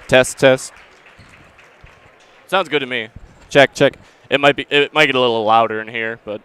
Test, test. Sounds good to me. Check, check. It might get a little louder in here, but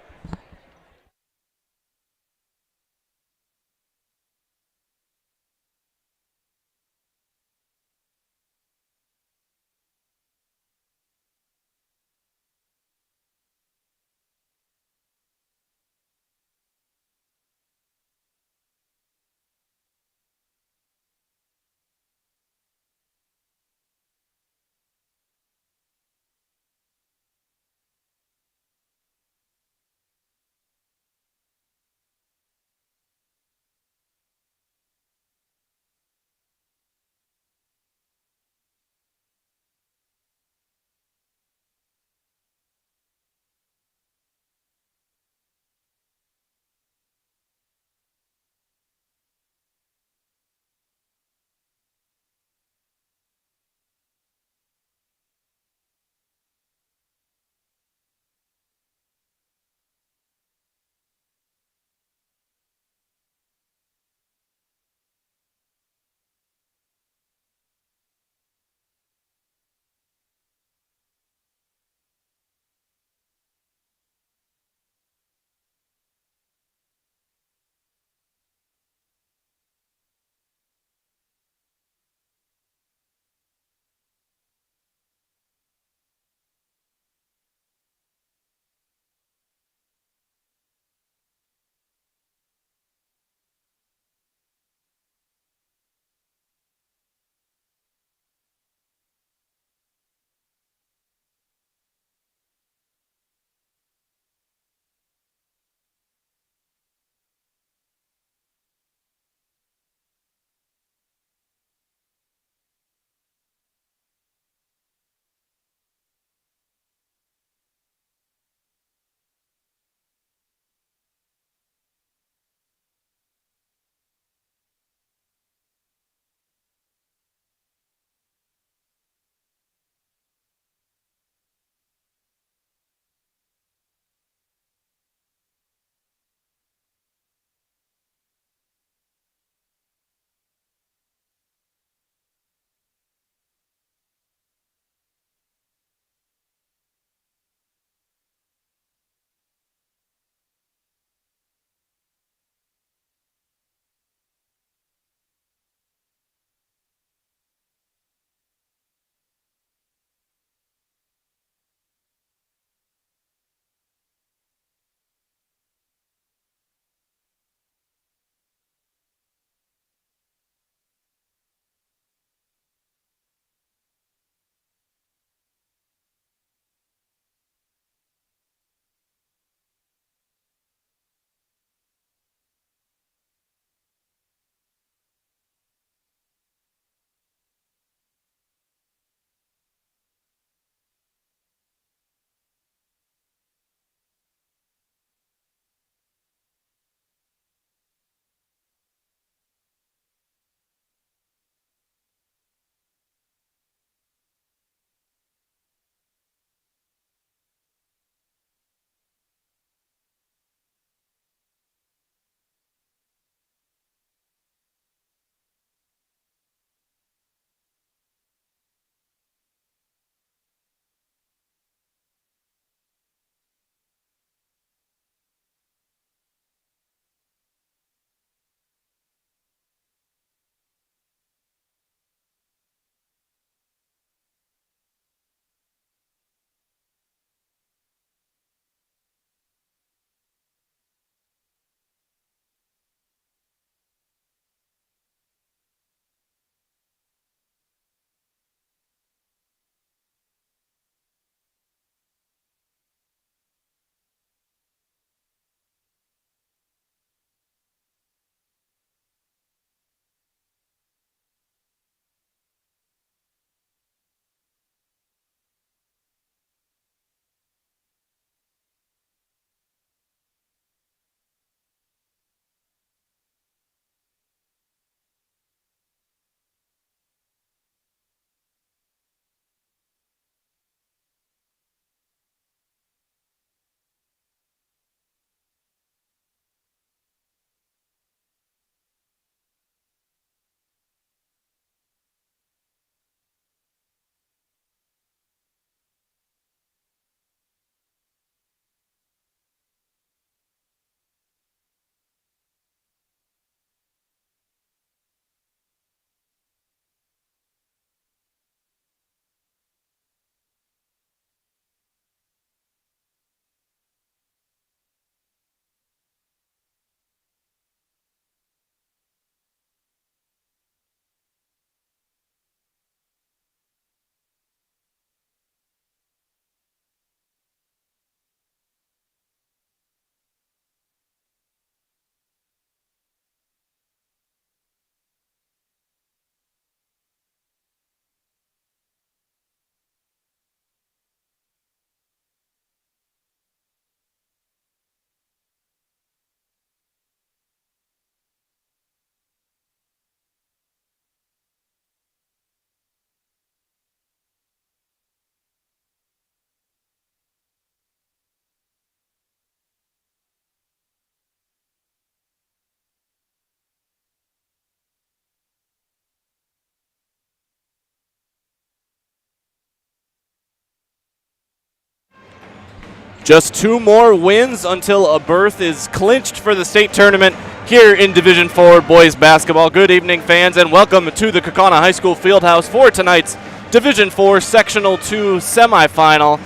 Just 2 more wins until a berth is clinched for the state tournament here in Division 4 boys basketball. Good evening, fans, and welcome to the Kewaunee High School Fieldhouse for tonight's Division 4 Sectional 2 semifinal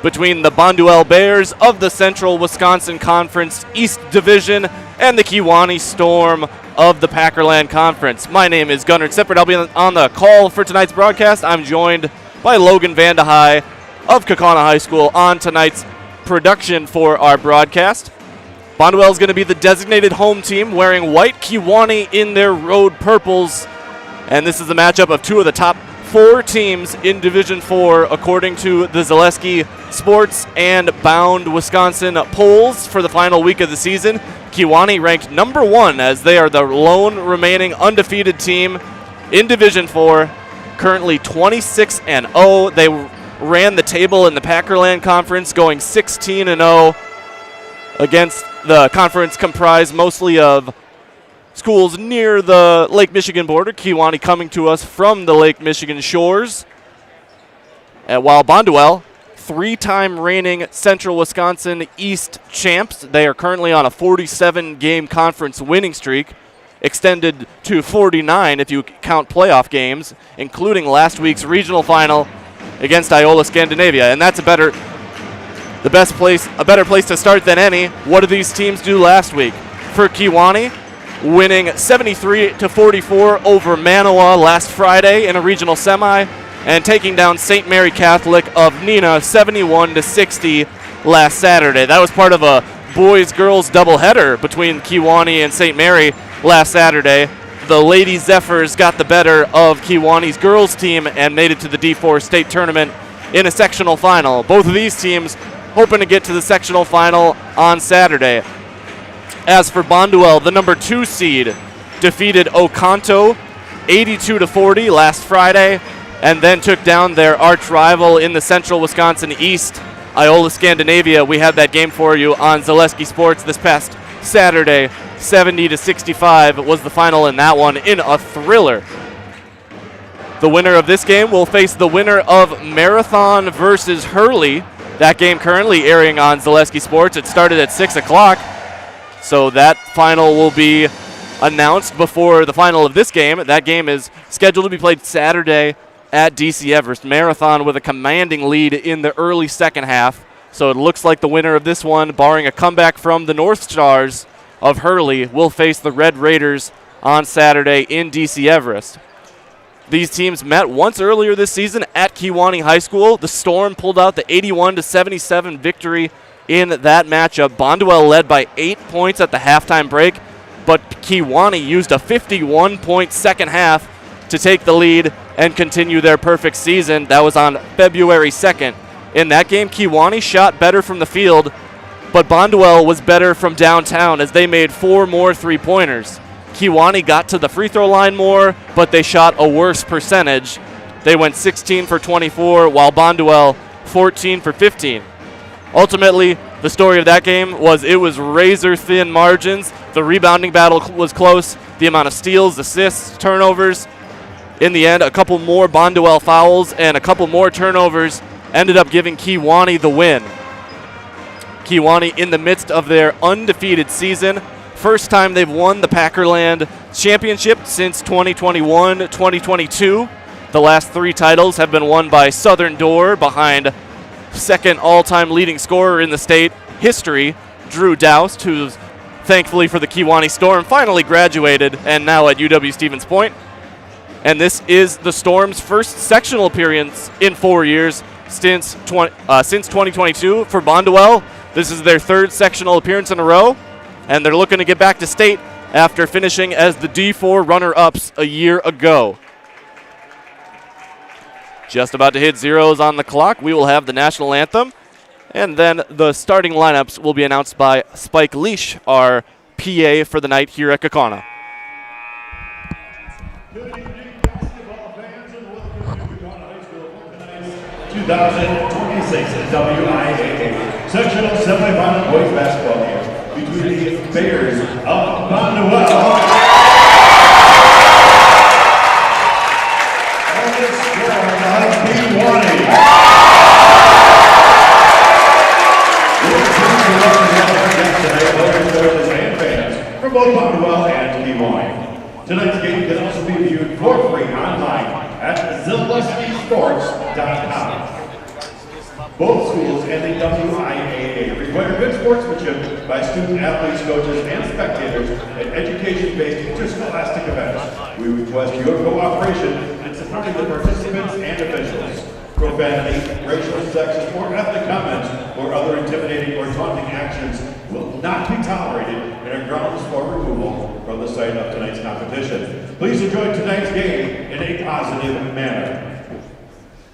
between the Bonduel Bears of the Central Wisconsin Conference East Division and the Kiwani Storm of the Packerland Conference. My name is Gunnar Sippert. I'll be on the call for tonight's broadcast. I'm joined by Logan Vandehei of Kewaunee High School on tonight's production for our broadcast. Bonduel is going to be the designated home team wearing white, Kiwani in their road purples. And this is a matchup of 2 of the top 4 teams in Division 4 according to the Zaleski Sports and Bound Wisconsin polls for the final week of the season. Kiwani ranked number 1 as they are the lone remaining undefeated team in Division 4, currently 26-0. They ran the table in the Packerland Conference, going 16-0 against the conference comprised mostly of schools near the Lake Michigan border. Kiwani coming to us from the Lake Michigan shores. And while Bonduel, 3-time reigning Central Wisconsin East champs, they are currently on a 47-game conference winning streak, extended to 49 if you count playoff games, including last week's regional final against Iola Scandinavia. And that's a better place to start than any. What did these teams do last week? For Kiwani, winning 73-44 over Manawa last Friday in a regional semi, and taking down St. Mary Catholic of Neenah 71-60 last Saturday. That was part of a boys-girls doubleheader between Kiwani and St. Mary last Saturday. The Lady Zephyrs got the better of Kiwani's girls team and made it to the D4 state tournament in a sectional final. Both of these teams hoping to get to the sectional final on Saturday. As for Bonduel, the number 2 seed defeated Oconto 82-40 last Friday, and then took down their arch rival in the Central Wisconsin East, Iola Scandinavia. We had that game for you on Zaleski Sports this past Saturday. 70-65 was the final in that one in a thriller. The winner of this game will face the winner of Marathon versus Hurley. That game currently airing on Zaleski Sports. It started at 6 o'clock, so that final will be announced before the final of this game. That game is scheduled to be played Saturday at DC Everest. Marathon with a commanding lead in the early second half, so it looks like the winner of this one, barring a comeback from the North Stars of Hurley, will face the Red Raiders on Saturday in DC Everest. These teams met once earlier this season at Kewaunee High School. The Storm pulled out the 81-77 victory in that matchup. Bonduel led by 8 points at the halftime break, but Kiwani used a 51-point second half to take the lead and continue their perfect season. That was on February 2nd. In that game, Kiwani shot better from the field, but Bonduel was better from downtown as they made 4 more three-pointers. Kiwani got to the free throw line more, but they shot a worse percentage. They went 16 for 24, while Bonduel 14 for 15. Ultimately, the story of that game was it was razor-thin margins. The rebounding battle was close. The amount of steals, assists, turnovers. In the end, a couple more Bonduel fouls and a couple more turnovers ended up giving Kiwani the win. Kiwani in the midst of their undefeated season. First time they've won the Packerland Championship since 2021-2022. The last 3 titles have been won by Southern Door behind second all-time leading scorer in the state history, Drew Doust, who's thankfully for the Kiwani Storm finally graduated and now at UW-Stevens Point. And this is the Storm's first sectional appearance in 4 years since 2022. For Bonduel, this is their 3rd sectional appearance in a row, and they're looking to get back to state after finishing as the D4 runner-ups a year ago. Just about to hit zeros on the clock. We will have the national anthem, and then the starting lineups will be announced by Spike Leash, our PA for the night here at Kewaunee. Good evening, basketball fans, and welcome to Kewaunee High School for tonight's 2026 WIAA Sectional Semifinal Boys Basketball game between the Bears of Bonduel and the Storm of Kiwani. Bonduel and Kiwani. Tonight's game can also be viewed for free online at ZaleskiSports.com. Both schools and the WIAA require good sportsmanship by student athletes, coaches, and spectators at education-based interscholastic events. We request your cooperation in supporting the participants and officials. Profanity, racial, sexist, or ethnic comments, or other intimidating or taunting actions will not be tolerated and are grounds for removal from the site of tonight's competition. Please enjoy tonight's game in a positive manner.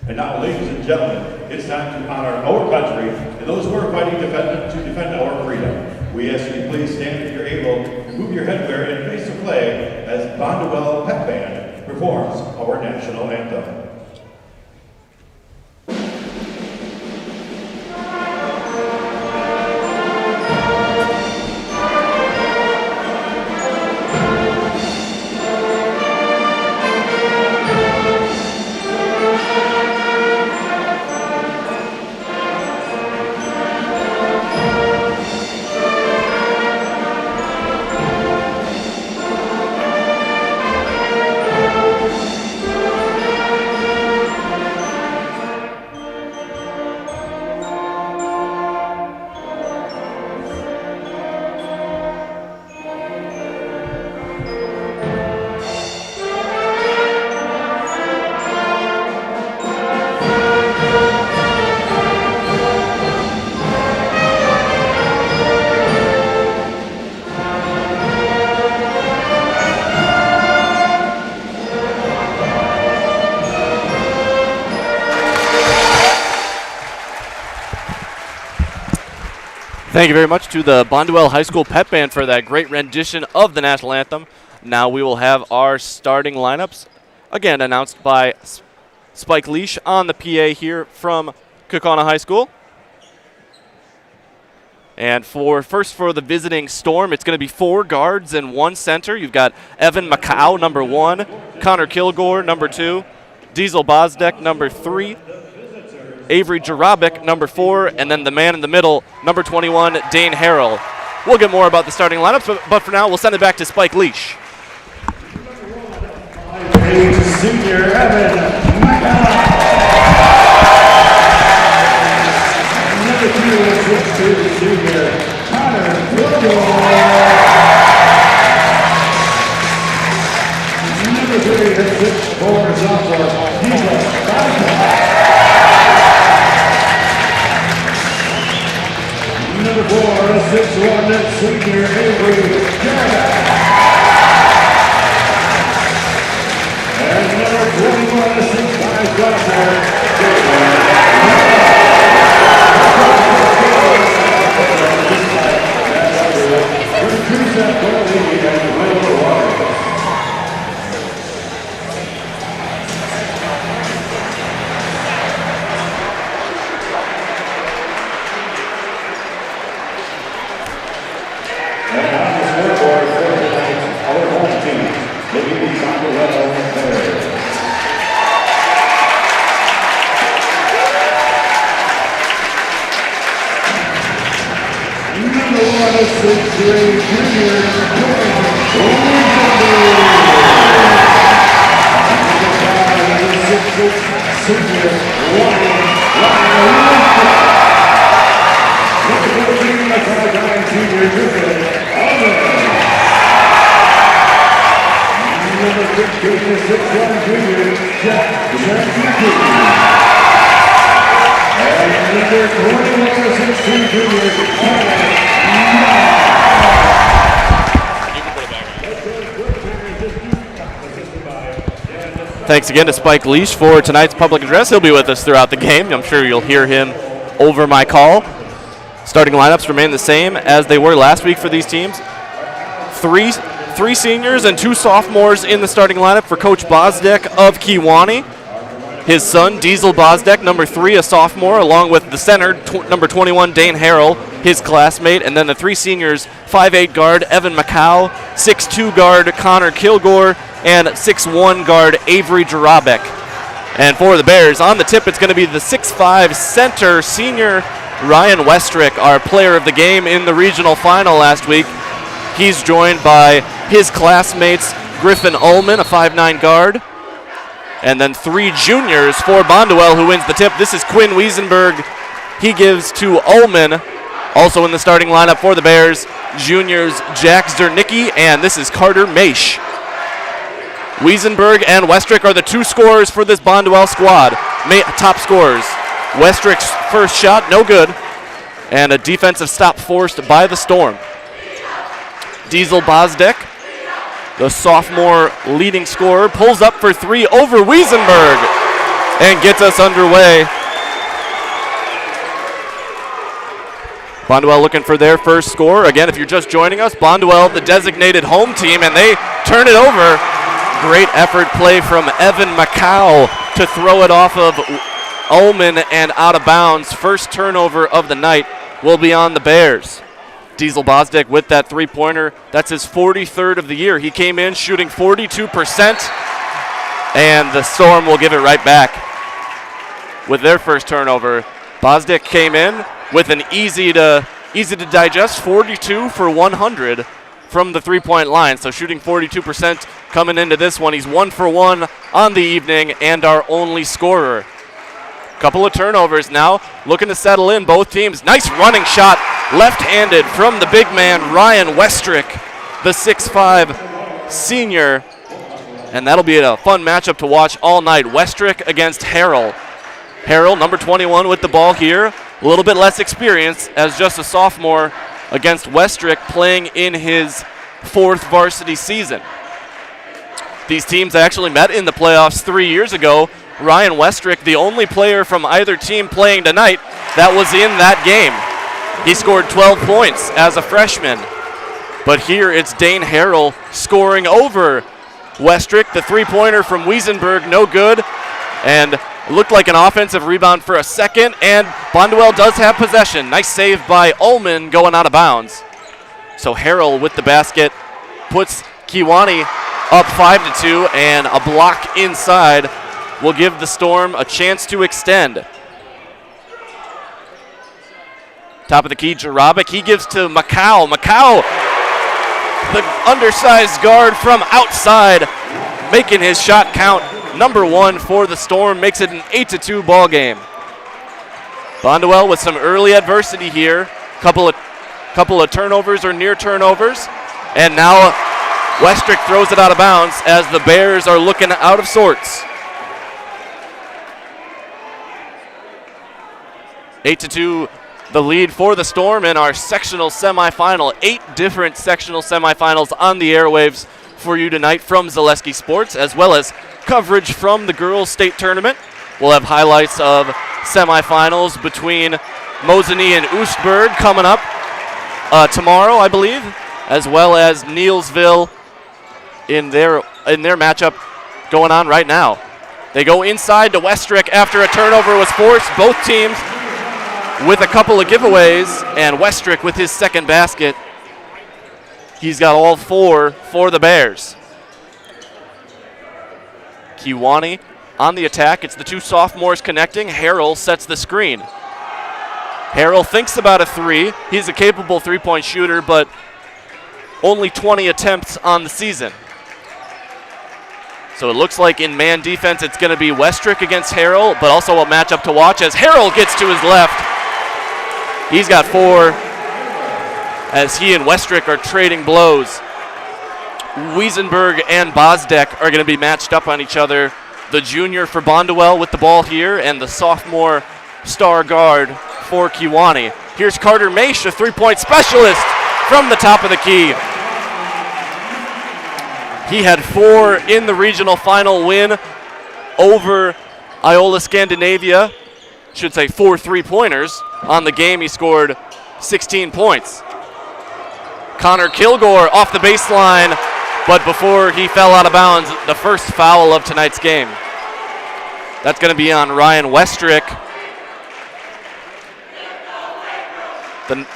And now, ladies and gentlemen, it's time to honor our country and those who are fighting to defend our freedom. We ask you to please stand if you're able, remove your headwear, and face the flag as Bonduel Pep Band performs our national anthem. Thank you very much to the Bonduel High School Pep Band for that great rendition of the national anthem. Now we will have our starting lineups, again announced by Spike Leash on the PA here from Kewaunee High School. And for the visiting Storm, it's going to be 4 guards and 1 center. You've got Evan Macau, number 1, Connor Kilgore, number 2, Diesel Bozdek, number 3, Avery Jarabic, number 4, and then the man in the middle, number 21, Dane Harrell. We'll get more about the starting lineups, but for now, we'll send it back to Spike Leash. Senior Evan Macau. Number 2 is senior Connor Kilgore. Number 3 is 6'4" sophomore Diesel Bozdek. Number 4 is 6'1" senior Avery Jarabic. And number 21 is 6'5" sophomore Thanks again to Spike Leash for tonight's public address. He'll be with us throughout the game. I'm sure you'll hear him over my call. Starting lineups remain the same as they were last week for these teams. Three seniors and 2 sophomores in the starting lineup for Coach Bozdek of Kiwani. His son, Diesel Bozdek, number 3, a sophomore, along with the center, number 21, Dane Harrell, his classmate, and then the 3 seniors, 5'8" guard Evan Macau, 6'2" guard Connor Kilgore, and 6'1" guard Avery Jarabic. And for the Bears, on the tip, it's going to be the 6'5" center senior Ryan Westrick, our player of the game in the regional final last week. He's joined by his classmates, Griffin Ullman, a 5'9 guard, and then 3 juniors for Bonduel, who wins the tip. This is Quinn Wiesenberg. He gives to Ullman. Also in the starting lineup for the Bears, juniors Jack Zernicki, and this is Carter Maish. Wiesenberg and Westrick are the 2 scorers for this Bonduel squad. Top scorers. Westrick's first shot, no good, and a defensive stop forced by the Storm. Diesel Bozdek, the sophomore leading scorer, pulls up for 3 over Wiesenberg and gets us underway. Bonduel looking for their first score. Again, if you're just joining us, Bonduel, the designated home team, and they turn it over. Great effort play from Evan Macau to throw it off of Ullman and out of bounds. First turnover of the night will be on the Bears. Diesel Bozdek with that 3-pointer. That's his 43rd of the year. He came in shooting 42%, and the Storm will give it right back with their first turnover. Bozdek came in with an easy to digest 42 for 100 from the 3-point line. So shooting 42% coming into this one. He's 1 for 1 on the evening and our only scorer. Couple of turnovers now, looking to settle in both teams. Nice running shot, left-handed from the big man, Ryan Westrick, the 6'5 senior. And that'll be a fun matchup to watch all night. Westrick against Harrell. Harrell, number 21 with the ball here. A little bit less experience as just a sophomore against Westrick playing in his 4th varsity season. These teams actually met in the playoffs 3 years ago. Ryan Westrick, the only player from either team playing tonight that was in that game. He scored 12 points as a freshman. But here it's Dane Harrell scoring over Westrick. The 3-pointer from Wiesenberg, no good. And looked like an offensive rebound for a second, and Bonduel does have possession. Nice save by Ullman going out of bounds. So Harrell with the basket puts Kiwani up 5-2, and a block inside will give the Storm a chance to extend. Top of the key, Jarabic. He gives to Macau. Macau, the undersized guard from outside, making his shot count. Number 1 for the Storm, makes it an 8-2 ball game. Bonduel with some early adversity here. Couple of turnovers or near turnovers. And now Westrick throws it out of bounds as the Bears are looking out of sorts. 8-2 the lead for the Storm in our sectional semifinal. 8 different sectional semifinals on the airwaves for you tonight from Zaleski Sports, as well as coverage from the girls' state tournament. We'll have highlights of semifinals between Mosinee and Oostburg coming up tomorrow, I believe, as well as Neelsville in their matchup going on right now. They go inside to Westrick after a turnover was forced. Both teams with a couple of giveaways, and Westrick with his second basket. He's got all 4 for the Bears. Kiwani on the attack. It's the 2 sophomores connecting. Harrell sets the screen. Harrell thinks about a 3. He's a capable 3-point shooter, but only 20 attempts on the season. So it looks like in man defense it's going to be Westrick against Harrell, but also a matchup to watch as Harrell gets to his left. He's got 4 as he and Westrick are trading blows. Wiesenberg and Bozdek are going to be matched up on each other. The junior for Bonduel with the ball here, and the sophomore star guard for Kiwani. Here's Carter Maish, a 3-point specialist from the top of the key. He had 4 in the regional final win over Iola Scandinavia. Should say 4 3-pointers. On the game, he scored 16 points. Connor Kilgore off the baseline, but before he fell out of bounds, the first foul of tonight's game. That's going to be on Ryan Westrick.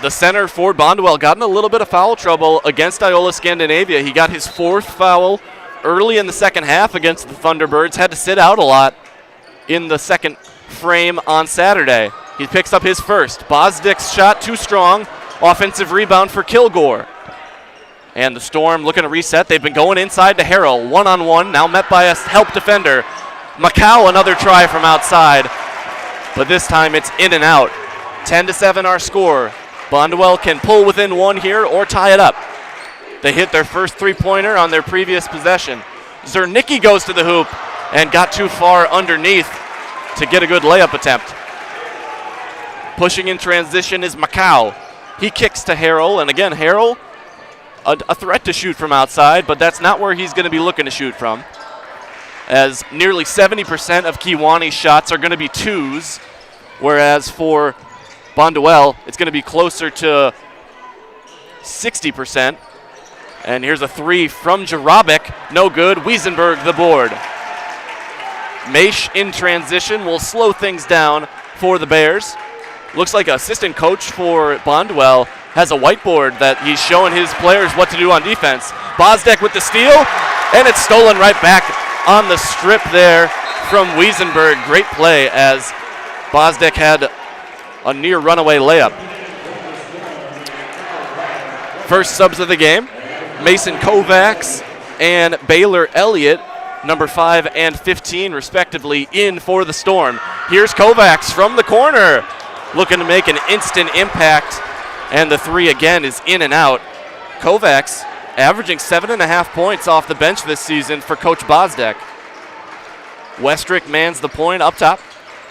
The center for Bonduel got in a little bit of foul trouble against Iola Scandinavia. He got his 4th foul early in the second half against the Thunderbirds. Had to sit out a lot in the second frame on Saturday. He picks up his first. Bozdek's shot too strong. Offensive rebound for Kilgore. And the Storm looking to reset. They've been going inside to Harrell, one-on-one, now met by a help defender. Macau, another try from outside, but this time it's in and out. 10-7 our score. Bonduel can pull within one here or tie it up. They hit their first three-pointer on their previous possession. Zernicki goes to the hoop and got too far underneath to get a good layup attempt. Pushing in transition is Macau. He kicks to Harrell, and again, Harrell, a threat to shoot from outside, but that's not where he's going to be looking to shoot from, as nearly 70% of Kewaunee shots are going to be twos, whereas for Bonduel, it's going to be closer to 60%. And here's a three from Jarabic. No good. Wiesenberg the board. Maish in transition will slow things down for the Bears. Looks like assistant coach for Bonduel has a whiteboard that he's showing his players what to do on defense. Bozdek with the steal, and it's stolen right back on the strip there from Wiesenberg. Great play as Bozdek had a near runaway layup. First subs of the game, Mason Kovacs and Baylor Elliott, number 5 and 15 respectively, in for the Storm. Here's Kovacs from the corner, looking to make an instant impact, and the three again is in and out. Kovacs averaging 7.5 points off the bench this season for Coach Bozdek. Westrick mans the point up top,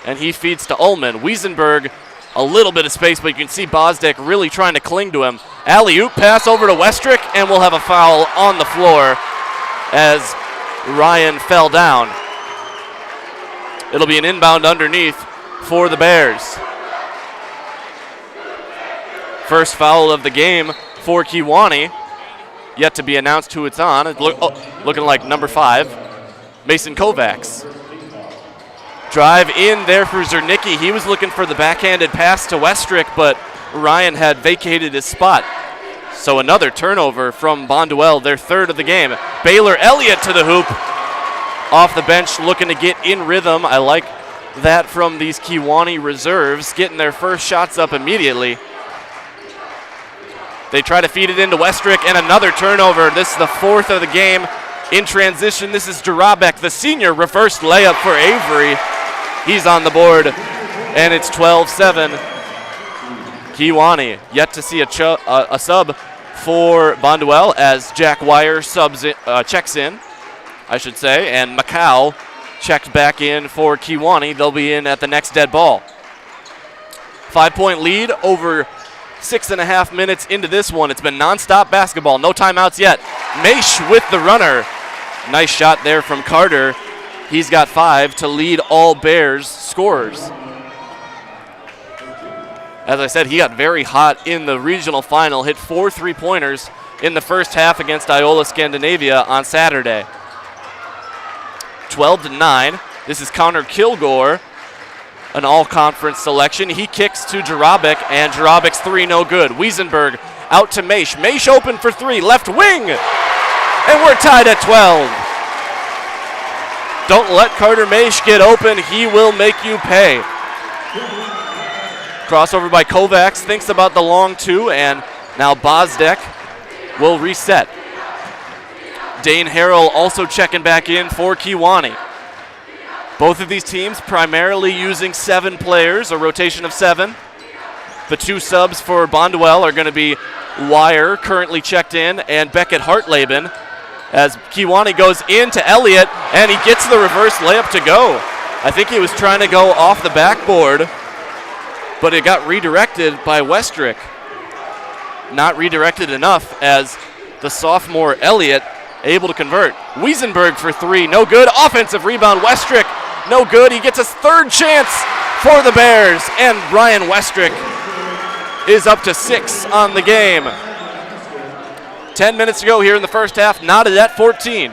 and he feeds to Ullman. Wiesenberg, a little bit of space, but you can see Bozdek really trying to cling to him. Alley-oop pass over to Westrick, and we'll have a foul on the floor as Ryan fell down. It'll be an inbound underneath for the Bears. First foul of the game for Kiwani. Yet to be announced who it's on. Looking like number 5, Mason Kovacs. Drive in there for Zernicki. He was looking for the backhanded pass to Westrick, but Ryan had vacated his spot. So another turnover from Bonduel, their third of the game. Baylor Elliott to the hoop. Off the bench, looking to get in rhythm. I like that from these Kewaunee reserves, getting their first shots up immediately. They try to feed it into Westrick, and another turnover. This is the fourth of the game. In transition, this is Jarabic, the senior, reverse layup for Avery. He's on the board, and it's 12-7. Kewaunee yet to see a sub for Bonduel as Jack Wire checks in, I should say, and Macau checked back in for Kewaunee. They'll be in at the next dead ball. 5-point lead over 6.5 minutes into this one. It's been nonstop basketball, no timeouts yet. Maish with the runner. Nice shot there from Carter. He's got 5 to lead all Bears scorers. As I said, he got very hot in the regional final, hit 4 3-pointers in the first half against Iola Scandinavia on Saturday. 12-9. This is Connor Kilgore, an all-conference selection. He kicks to Jarabic, and Jarabic's three no good. Wiesenberg out to Maish. Maish open for 3, left wing, and we're tied at 12. Don't let Carter Maish get open. He will make you pay. Crossover by Kovacs, thinks about the long two, and now Bozdek will reset. Dane Harrell also checking back in for Kiwani. Both of these teams primarily using 7 players, a rotation of 7. The 2 subs for Bonduel are going to be Wire, currently checked in, and Beckett Hartleben, as Kiwani goes into Elliott, and he gets the reverse layup to go. I think he was trying to go off the backboard, but it got redirected by Westrick. Not redirected enough, as the sophomore Elliott able to convert. Wiesenberg for 3, no good. Offensive rebound, Westrick, no good. He gets his 3rd chance for the Bears, and Ryan Westrick is up to 6 on the game. 10 minutes to go here in the first half, knotted at 14.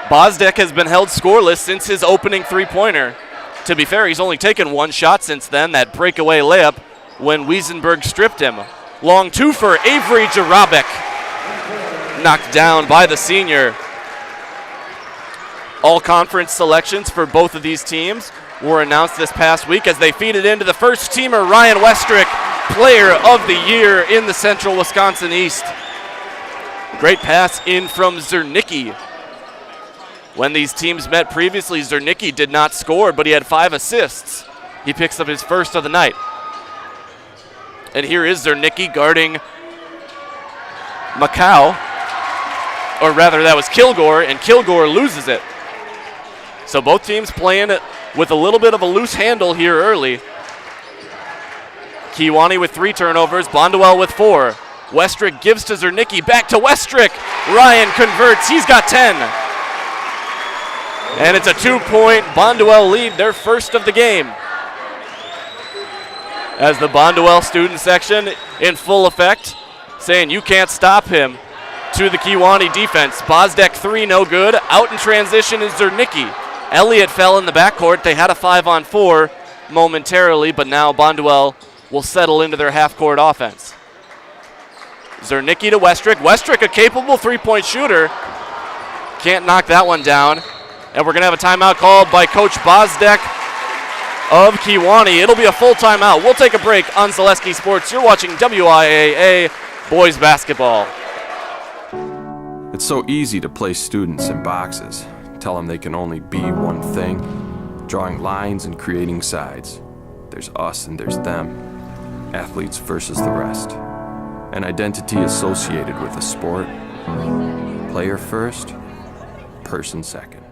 Bozdek has been held scoreless since his opening 3-pointer. To be fair, he's only taken 1 shot since then, that breakaway layup when Wiesenberg stripped him. Long 2 for Avery Jarabic. Knocked down by the senior. All conference selections for both of these teams were announced this past week as they feed it into the first teamer, Ryan Westrick. Player of the Year in the Central Wisconsin East. Great pass in from Zernicki. When these teams met previously, Zernicki did not score, but he had 5 assists. He picks up his first of the night. And here is Zernicki guarding Macau. Or rather, that was Kilgore, and Kilgore loses it. So both teams playing it with a little bit of a loose handle here early. Kiwani with 3 turnovers, Bonduel with 4. Westrick gives to Zernicki, back to Westrick. Ryan converts, he's got 10. And it's a 2-point Bonduel lead, their first of the game. As the Bonduel student section in full effect, saying you can't stop him. To the Kewaunee defense. Bozdek 3, no good. Out in transition is Zernicki. Elliott fell in the backcourt. They had a 5-on-4 momentarily, but now Bonduel will settle into their half-court offense. Zernicki to Westrick. Westrick, a capable 3-point shooter. Can't knock that one down. And we're going to have a timeout called by Coach Bozdek of Kewaunee. It'll be a full timeout. We'll take a break on Zaleski Sports. You're watching WIAA Boys Basketball. It's so easy to place students in boxes, tell them they can only be one thing, drawing lines and creating sides. There's us and there's them, athletes versus the rest. An identity associated with a sport, player first, person second.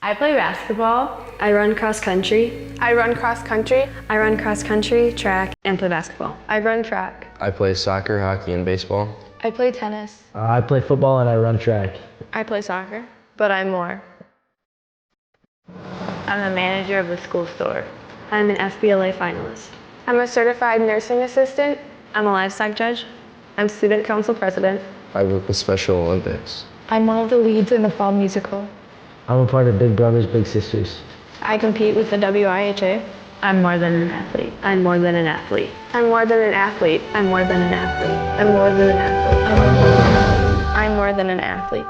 I play basketball. I run cross country. I run cross country. I run cross country, track, and play basketball. I run track. I play soccer, hockey, and baseball. I play tennis. I play football and I run track. I play soccer, but I'm more. I'm the manager of the school store. I'm an FBLA finalist. I'm a certified nursing assistant. I'm a livestock judge. I'm student council president. I work with Special Olympics. I'm one of the leads in the fall musical. I'm a part of Big Brothers Big Sisters. I compete with the WIAA. I'm more than an athlete. I'm more than an athlete. I'm more than an athlete. I'm more than an athlete. I'm more than an athlete. I'm more than an athlete.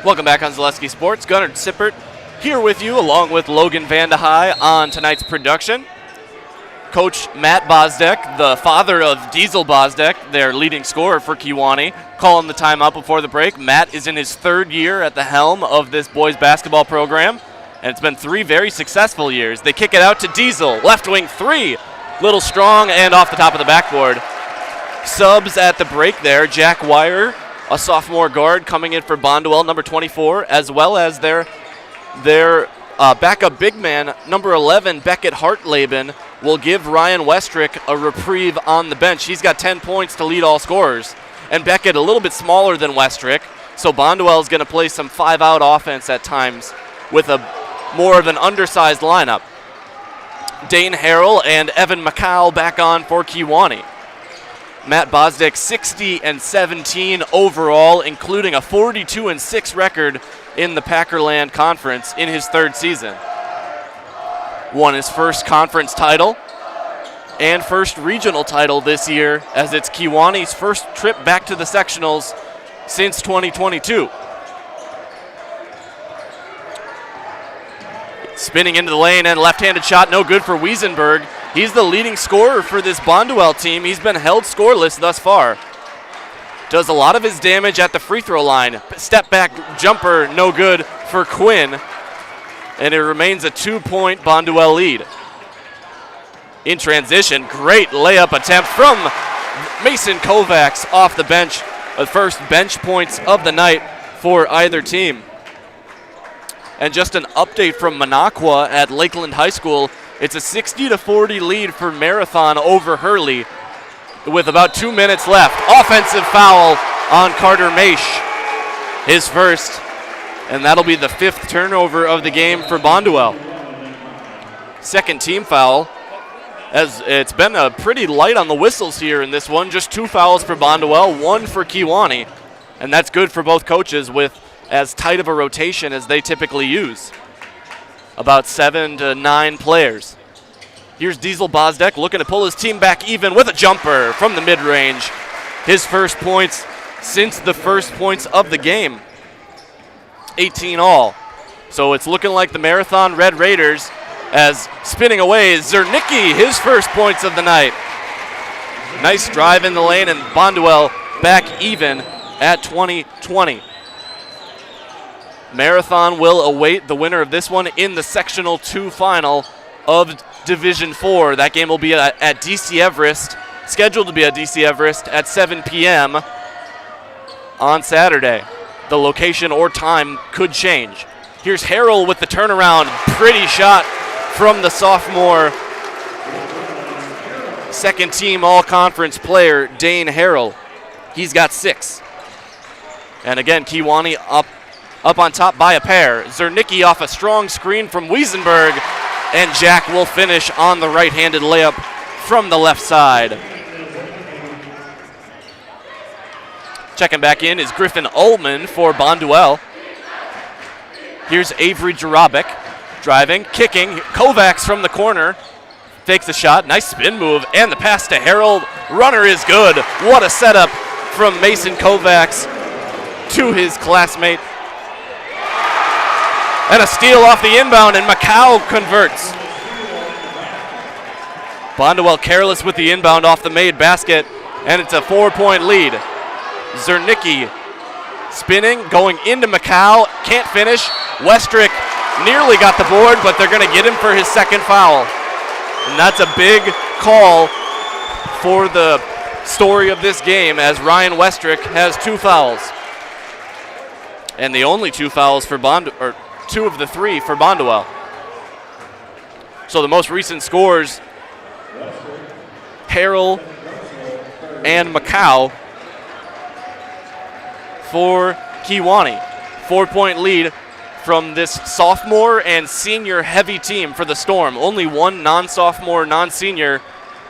Welcome back on Zaleski Sports. Gunnar Sippert here with you along with Logan Vandehei on tonight's production. Coach Matt Bozdek, the father of Diesel Bozdek, their leading scorer for Kiwani, calling the timeout before the break. Matt is in his 3rd year at the helm of this boys basketball program, and it's been 3 very successful years. They kick it out to Diesel, left wing 3, little strong and off the top of the backboard. Subs at the break there, Jack Wire, a sophomore guard coming in for Bonduel, number 24, as well as their backup big man, number 11, Beckett Hartleben, will give Ryan Westrick a reprieve on the bench. He's got 10 points to lead all scorers. And Beckett a little bit smaller than Westrick, so Bonduel is going to play some 5-out offense at times with a more of an undersized lineup. Dane Harrell and Evan Macau back on for Kiwani. Matt Bozdek 60-17 overall, including a 42-6 record in the Packerland Conference in his 3rd season. Won his first conference title and first regional title this year, as it's Kiwani's first trip back to the sectionals since 2022. Spinning into the lane and left-handed shot, no good for Wiesenberg. He's the leading scorer for this Bonduel team. He's been held scoreless thus far. Does a lot of his damage at the free throw line. Step back jumper, no good for Quinn. And it remains a 2-point Bonduel lead. In transition, great layup attempt from Mason Kovacs off the bench. The first bench points of the night for either team. And just an update from Minocqua at Lakeland High School. It's a 60-40 lead for Marathon over Hurley with about 2 minutes left. Offensive foul on Carter Maish, his first, and that'll be the 5th turnover of the game for Bonduel. Second team foul, as it's been pretty light on the whistles here in this one. Just 2 fouls for Bonduel, 1 for Kiwani, and that's good for both coaches with as tight of a rotation as they typically use. About 7 to 9 players. Here's Diesel Bozdek looking to pull his team back even with a jumper from the mid-range. His first points since the first points of the game. 18 all. So it's looking like the Marathon Red Raiders as spinning away is Zernicki, his first points of the night. Nice drive in the lane, and Bonduel back even at 20-20. Marathon will await the winner of this one in the Sectional 2 final of Division 4. That game will be at DC Everest, scheduled to be at DC Everest at 7 p.m. on Saturday. The location or time could change. Here's Harrell with the turnaround. Pretty shot from the sophomore second team all-conference player, Dane Harrell. He's got 6. And again, Kiwani up on top by a pair. Zernicki off a strong screen from Wiesenberg, and Jack will finish on the right-handed layup from the left side. Checking back in is Griffin Ullman for Bonduel. Here's Avery Jarabek driving, kicking. Kovacs from the corner takes a shot. Nice spin move, and the pass to Harold. Runner is good. What a setup from Mason Kovacs to his classmate. And a steal off the inbound, and Macau converts. Bonduel careless with the inbound off the made basket, and it's a 4-point lead. Zernicki spinning, going into Macau, can't finish. Westrick nearly got the board, but they're going to get him for his second foul. And that's a big call for the story of this game, as Ryan Westrick has 2 fouls. And the only 2 fouls for or 2 of the 3 for Bonduel. So the most recent scores, Harrell and Macau for Kiwani. 4-point lead from this sophomore and senior heavy team for the Storm. Only one non-sophomore, non-senior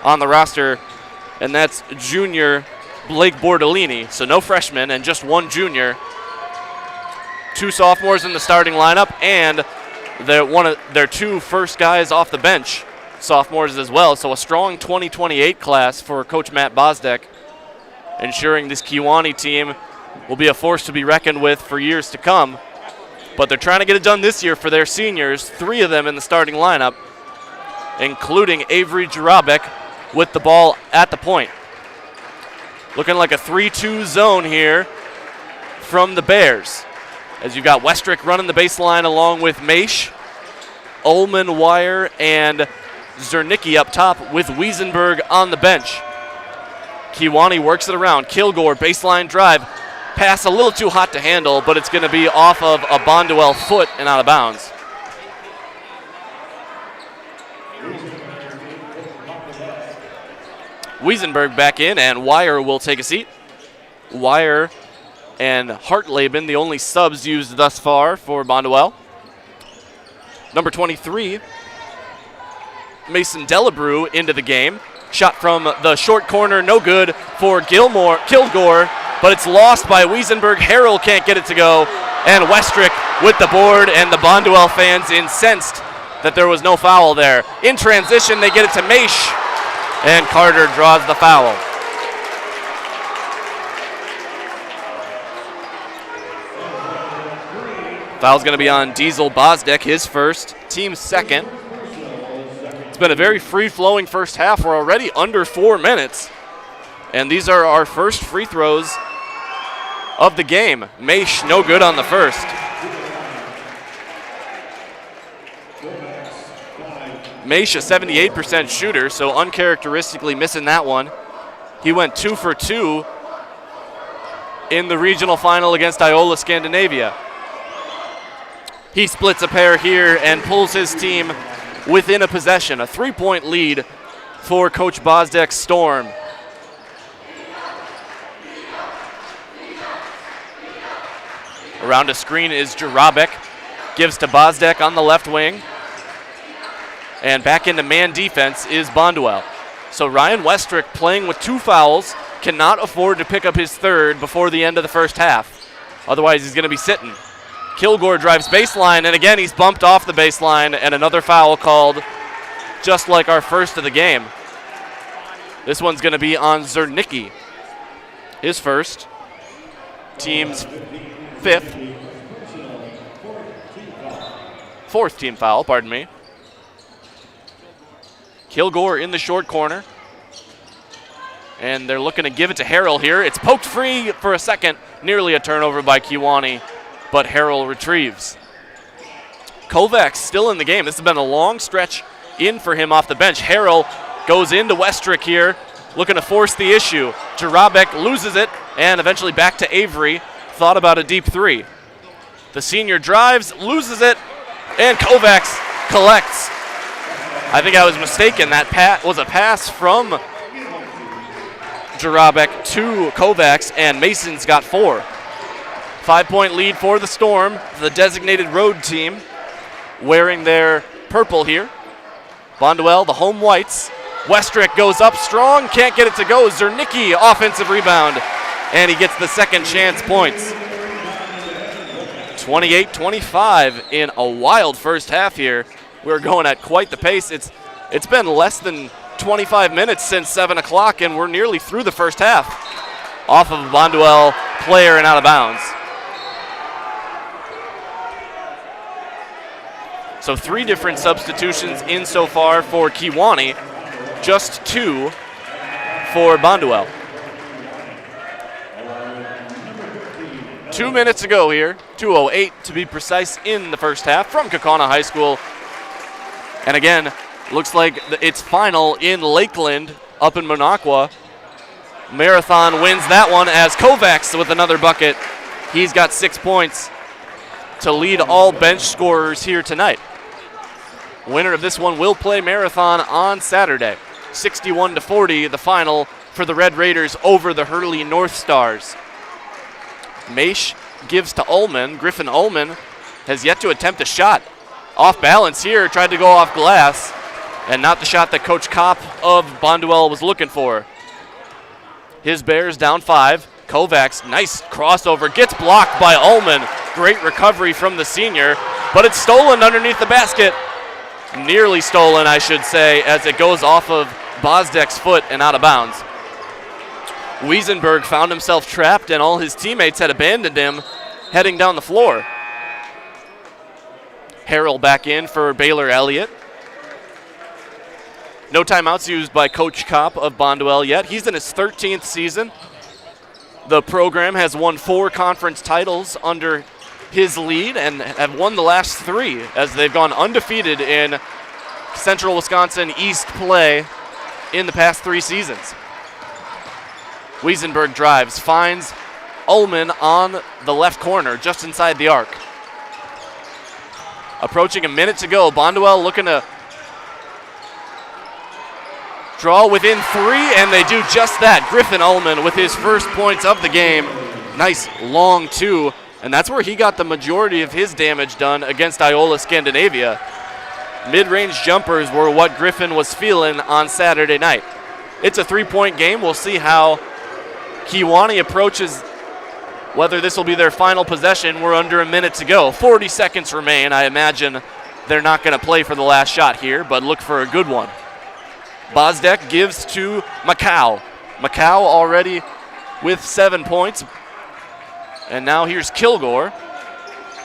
on the roster, and that's junior Blake Bordellini. So no freshmen and just 1 junior. 2 sophomores in the starting lineup, and their 2 first guys off the bench, sophomores as well. So a strong 2028 class for Coach Matt Bosdek, ensuring this Kiwani team will be a force to be reckoned with for years to come. But they're trying to get it done this year for their seniors, 3 of them in the starting lineup, including Avery Jarabek with the ball at the point. Looking like a 3-2 zone here from the Bears, as you've got Westrick running the baseline along with Maish, Ullman, Wire, and Zernicki up top with Wiesenberg on the bench. Kiwani works it around. Kilgore, baseline drive. Pass a little too hot to handle, but it's going to be off of a Bonduel foot and out of bounds. Wiesenberg back in, and Wire will take a seat. Wire and Hartleben, the only subs used thus far for Bonduel. Number 23, Mason Delabrew into the game. Shot from the short corner, no good for Kilgore, but it's lost by Wiesenberg. Harrell can't get it to go, and Westrick with the board, and the Bonduel fans incensed that there was no foul there. In transition, they get it to Maish, and Carter draws the foul. Foul's going to be on Diesel Bosdek, his first, team's second. It's been a very free-flowing first half. We're already under 4 minutes, and these are our first free throws of the game. Maish, no good on the first. Maish, a 78% shooter, so uncharacteristically missing that one. He went 2 for 2 in the regional final against Iola Scandinavia. He splits a pair here and pulls his team within a possession. A 3-point lead for Coach Bosdek's Storm. Around a screen is Jarabek. Gives to Bosdek on the left wing. And back into man defense is Bonduel. So Ryan Westrick, playing with 2 fouls, cannot afford to pick up his third before the end of the first half. Otherwise, he's going to be sitting. Kilgore drives baseline, and again, he's bumped off the baseline, and another foul called, just like our first of the game. This one's going to be on Zernicki. His first. Team's 5th. 4th team foul, pardon me. Kilgore in the short corner. And they're looking to give it to Harrell here. It's poked free for a second. Nearly a turnover by Kiwani, but Harrell retrieves. Kovacs still in the game. This has been a long stretch in for him off the bench. Harrell goes into Westrick here, looking to force the issue. Jarabek loses it, and eventually back to Avery. Thought about a deep three. The senior drives, loses it, and Kovacs collects. I think I was mistaken. That was a pass from Jarabek to Kovacs, and Mason's got 4. 5-point lead for the Storm, the designated road team, wearing their purple here. Bonduel, the home whites. Westrick goes up strong, can't get it to go. Zernicki, offensive rebound, and he gets the second chance points. 28-25 in a wild first half here. We're going at quite the pace. It's been less than 25 minutes since 7 o'clock, and we're nearly through the first half. Off of a Bonduel player and out of bounds. So 3 different substitutions in so far for Kiwani, just 2 for Bonduel. 2 minutes to go here, 2:08 to be precise in the first half from Kaukauna High School. And again, looks like it's final in Lakeland up in Minocqua. Marathon wins that one as Kovacs with another bucket. He's got 6 points to lead all bench scorers here tonight. Winner of this one will play Marathon on Saturday. 61-40, the final for the Red Raiders over the Hurley North Stars. Maish gives to Ullman. Griffin Ullman has yet to attempt a shot. Off balance here, tried to go off glass, and not the shot that Coach Kopp of Bonduel was looking for. His Bears down 5. Kovacs, nice crossover, gets blocked by Ullman. Great recovery from the senior, but it's stolen underneath the basket. Nearly stolen, I should say, as it goes off of Bozdek's foot and out of bounds. Wiesenberg found himself trapped, and all his teammates had abandoned him heading down the floor. Harrell back in for Baylor Elliott. No timeouts used by Coach Kopp of Bonduel yet. He's in his 13th season. The program has won 4 conference titles under his lead and have won the last 3 as they've gone undefeated in Central Wisconsin East play in the past 3 seasons. Wiesenberg drives, finds Ullman on the left corner, just inside the arc. Approaching a minute to go, Bonduel looking to draw within 3, and they do just that. Griffin Ullman with his first points of the game. Nice long 2, and that's where he got the majority of his damage done against Iola Scandinavia. Mid-range jumpers were what Griffin was feeling on Saturday night. It's a 3-point game. We'll see how Kiwani approaches whether this will be their final possession. We're under a minute to go. 40 seconds remain. I imagine they're not going to play for the last shot here, but look for a good one. Bozdek gives to Macau. Macau already with 7 points. And now here's Kilgore.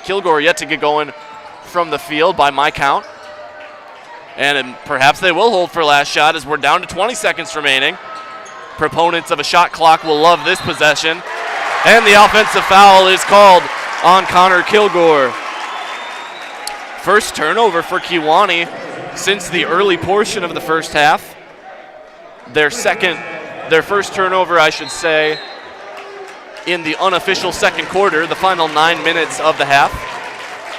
Kilgore yet to get going from the field by my count. And perhaps they will hold for last shot as we're down to 20 seconds remaining. Proponents of a shot clock will love this possession. And the offensive foul is called on Connor Kilgore. First turnover for Kiwani since the early portion of the first half. Their first turnover, I should say, in the unofficial second quarter, the final 9 minutes of the half.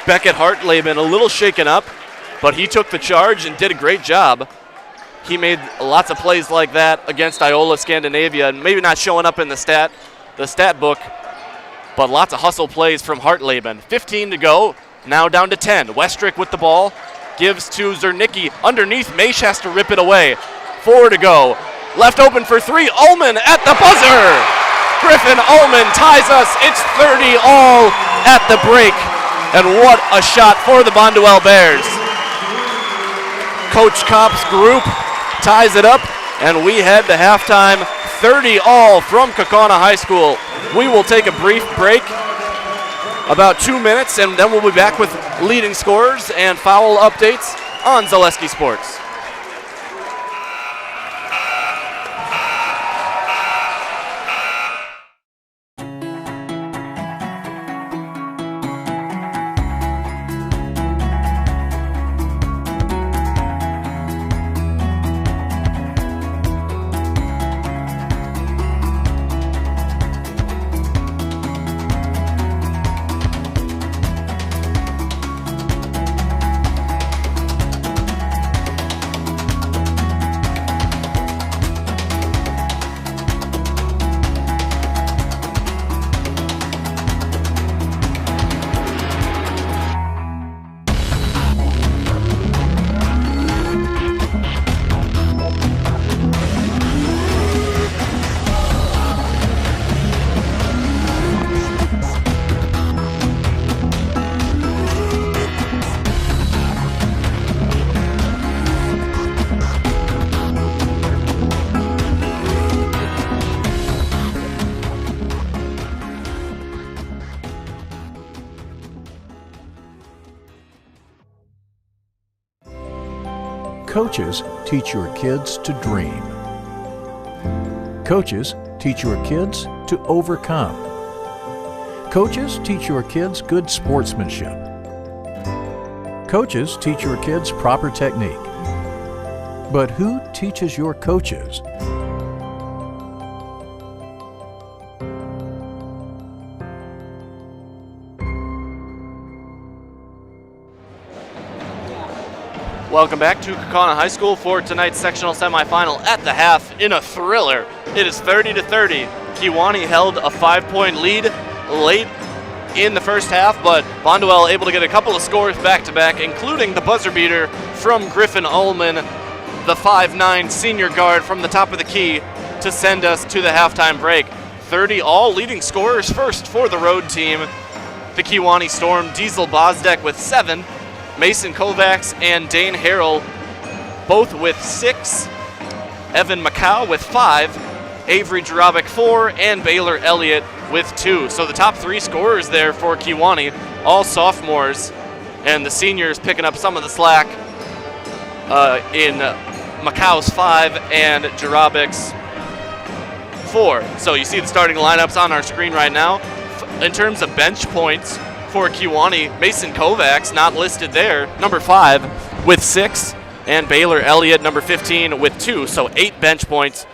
Beckett Hartleben a little shaken up, but he took the charge and did a great job. He made lots of plays like that against Iola Scandinavia, and maybe not showing up in the stat book, but lots of hustle plays from Hartleben. 15 to go, now down to 10. Westrick with the ball, gives to Zernicki. Underneath, Maish has to rip it away. 4 to go. Left open for 3, Ullman at the buzzer! Griffin Ullman ties us. It's 30 all at the break. And what a shot for the Bonduel Bears. Coach Kopp's group ties it up, and we head to halftime. 30 all from Kaukauna High School. We will take a brief break, about 2 minutes, and then we'll be back with leading scorers and foul updates on Zaleski Sports. Coaches teach your kids to dream. Coaches teach your kids to overcome. Coaches teach your kids good sportsmanship. Coaches teach your kids proper technique. But who teaches your coaches? Welcome back to Kewaunee High School for tonight's sectional semifinal at the half in a thriller. It is 30-30. Kiwani held a 5-point lead late in the first half, but Bonduel able to get a couple of scores back-to-back, including the buzzer beater from Griffin Ullman, the 5'9" senior guard from the top of the key to send us to the halftime break. 30 all leading scorers first for the road team. The Kewaunee Storm, Diesel Bozdek with 7, Mason Kovacs and Dane Harrell both with 6, Evan Macau with 5, Avery Jarabic 4, and Baylor Elliott with 2. So the top 3 scorers there for Kewaunee, all sophomores, and the seniors picking up some of the slack in Macau's 5 and Jarabic's 4. So you see the starting lineups on our screen right now. In terms of bench points for Kewaunee, Mason Kovacs not listed there, number 5 with 6, and Baylor Elliott, number 15 with 2. So 8 bench points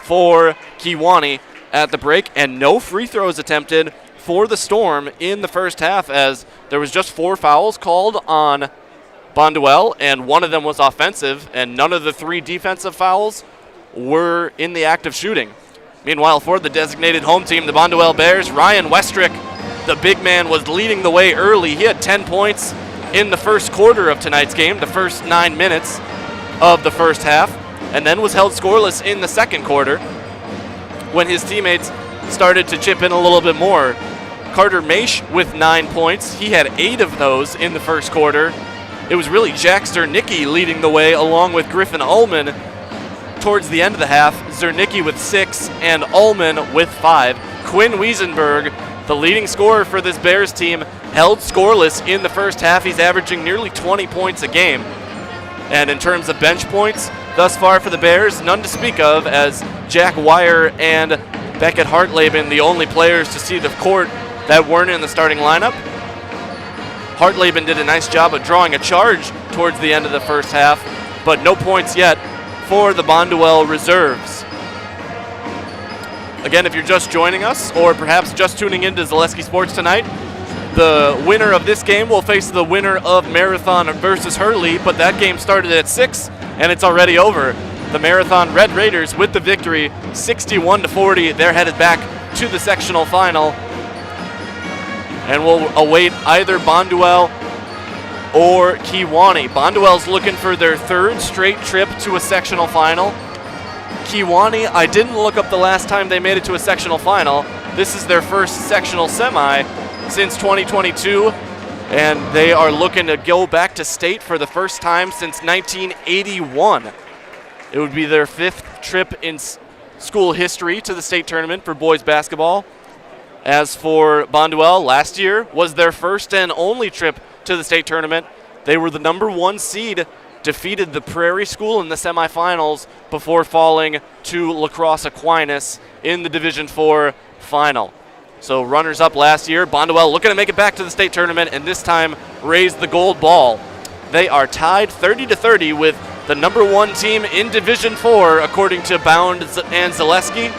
for Kewaunee at the break, and no free throws attempted for the Storm in the first half, as there was just 4 fouls called on Bonduel, and one of them was offensive, and none of the 3 defensive fouls were in the act of shooting. Meanwhile, for the designated home team, the Bonduel Bears, Ryan Westrick, the big man, was leading the way early. He had 10 points in the first quarter of tonight's game, the first 9 minutes of the first half, and then was held scoreless in the second quarter when his teammates started to chip in a little bit more. Carter Maish with 9 points. He had 8 of those in the first quarter. It was really Jack Zernicki leading the way, along with Griffin Ullman towards the end of the half. Zernicki with 6 and Ullman with 5. Quinn Wiesenberg, the leading scorer for this Bears team, held scoreless in the first half. He's averaging nearly 20 points a game. And in terms of bench points, thus far for the Bears, none to speak of, as Jack Wire and Beckett Hartleben, the only players to see the court that weren't in the starting lineup. Hartleben did a nice job of drawing a charge towards the end of the first half, but no points yet for the Bonduel reserves. Again, if you're just joining us, or perhaps just tuning into Zaleski Sports tonight, the winner of this game will face the winner of Marathon versus Hurley, but that game started at 6, and it's already over. The Marathon Red Raiders with the victory, 61-40. They're headed back to the sectional final, and we'll await either Bonduel or Kewaunee. Bonduel's looking for their 3rd straight trip to a sectional final. Kewaunee, I didn't look up the last time they made it to a sectional final. This is their first sectional semi since 2022, and they are looking to go back to state for the first time since 1981. It would be their 5th trip in school history to the state tournament for boys basketball. As for Bonduel, last year was their first and only trip to the state tournament. They were the number 1 seed, defeated the Prairie School in the semifinals before falling to La Crosse Aquinas in the Division IV final. So runners-up last year, Bonduel looking to make it back to the state tournament, and this time raise the gold ball. They are tied 30-30 with the number 1 team in Division IV, according to Bound and Zaleski,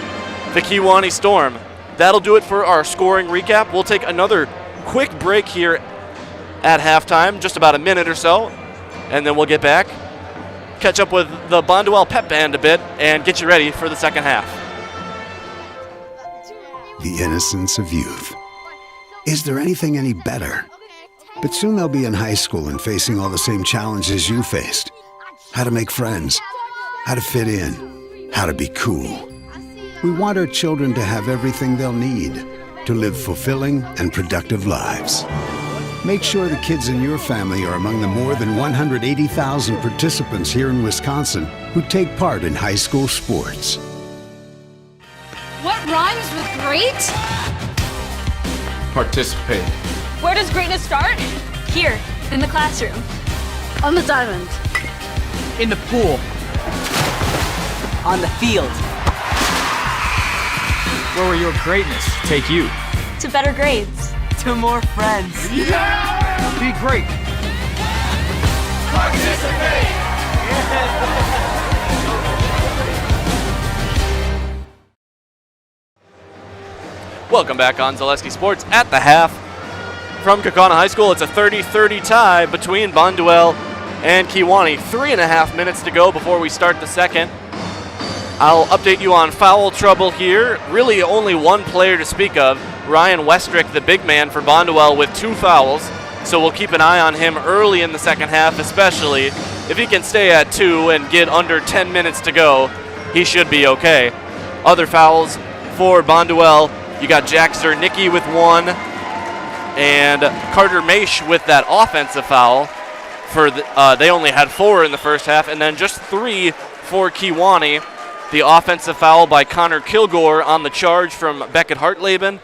the Kewaunee Storm. That'll do it for our scoring recap. We'll take another quick break here at halftime, just about a minute or so, and then we'll get back, catch up with the Bonduel pep band a bit, and get you ready for the second half. The innocence of youth. Is there anything any better? But soon they'll be in high school and facing all the same challenges you faced. How to make friends, how to fit in, how to be cool. We want our children to have everything they'll need to live fulfilling and productive lives. Make sure the kids in your family are among the more than 180,000 participants here in Wisconsin who take part in high school sports. What rhymes with great? Participate. Where does greatness start? Here, in the classroom. On the diamond. In the pool. On the field. Where will your greatness take you? To better grades. To more friends. Yeah! Be great. Participate! Welcome back on Zaleski Sports at the half. From Kewaunee High School, it's a 30-30 tie between Bonduel and Kiwani. 3.5 minutes to go before we start the second. I'll update you on foul trouble here. Really only one player to speak of, Ryan Westrick, the big man for Bonduel, with 2 fouls. So we'll keep an eye on him early in the second half, especially if he can stay at 2 and get under 10 minutes to go, he should be okay. Other fouls for Bonduel, you got Jack Zernicki with 1 and Carter Maish with that offensive foul. They only had 4 in the first half, and then just 3 for Kiwani. The offensive foul by Connor Kilgore on the charge from Beckett Hartleben.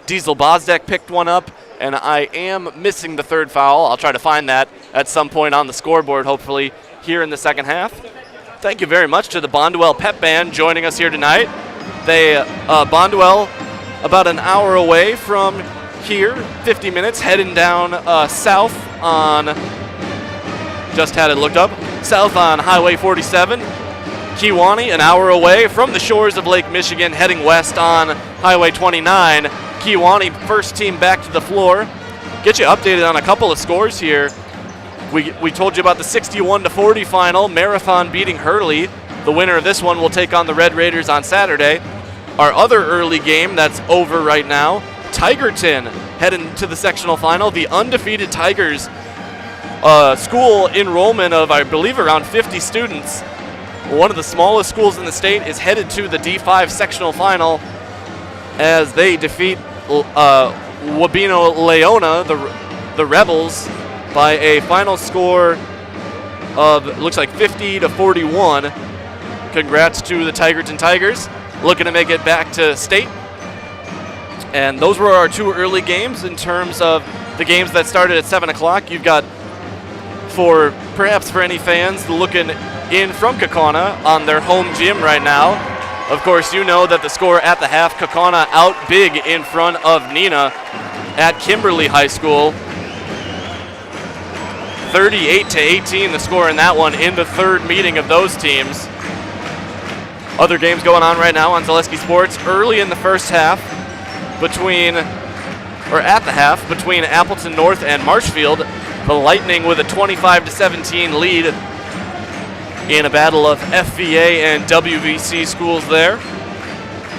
Diesel Bozdek picked one up, and I am missing the 3rd foul. I'll try to find that at some point on the scoreboard, hopefully, here in the second half. Thank you very much to the Bonduel Pep Band joining us here tonight. Bonduel, about an hour away from here, 50 minutes, heading down south on, just had it looked up, south on Highway 47. Kewaunee, an hour away from the shores of Lake Michigan, heading west on Highway 29. Kewaunee, first team back to the floor. Get you updated on a couple of scores here. We told you about the 61-40 final, Marathon beating Hurley. The winner of this one will take on the Red Raiders on Saturday. Our other early game that's over right now, Tigerton heading to the sectional final. The undefeated Tigers, school enrollment of, I believe, around 50 students. One of the smallest schools in the state is headed to the D5 sectional final as they defeat Wabeno Leona, the Rebels, by a final score of, looks like 50-41. Congrats to the Tigerton Tigers, looking to make it back to state. And those were our 2 early games. In terms of the games that started at 7 o'clock, you've got, perhaps for any fans looking in from Kewaunee on their home gym right now. Of course, you know that the score at the half, Kewaunee out big in front of Neenah at Kimberly High School. 38-18 the score in that one in the 3rd meeting of those teams. Other games going on right now on Zaleski Sports. Early in the first half between Appleton North and Marshfield, the Lightning with a 25-17 lead in a battle of FVA and WVC schools there.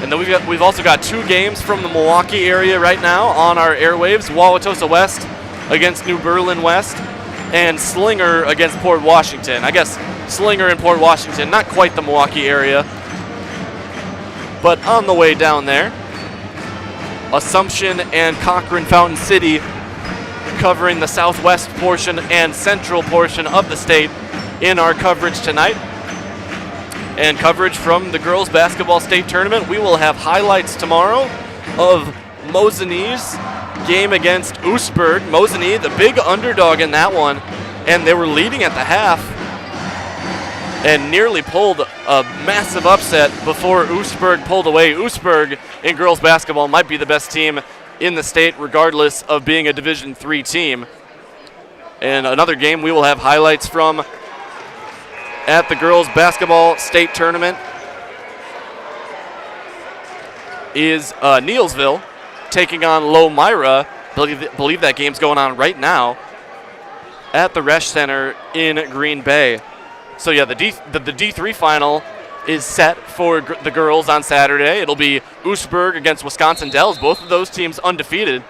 And then we've also got 2 games from the Milwaukee area right now on our airwaves. Wauwatosa West against New Berlin West, and Slinger against Port Washington. I guess Slinger and Port Washington, not quite the Milwaukee area, but on the way down there. Assumption and Cochrane Fountain City covering the southwest portion and central portion of the state in our coverage tonight. And coverage from the girls basketball state tournament. We will have highlights tomorrow of Mosinee game against Oostburg. Mosinee, the big underdog in that one, and they were leading at the half and nearly pulled a massive upset before Oostburg pulled away. Oostburg in girls basketball might be the best team in the state, regardless of being a Division III team. And another game we will have highlights from at the girls basketball state tournament is Neelsville taking on Lomira. Believe that game's going on right now at the Resch Center in Green Bay. So yeah, the D3 final is set for the girls on Saturday. It'll be Oostburg against Wisconsin Dells, both of those teams undefeated.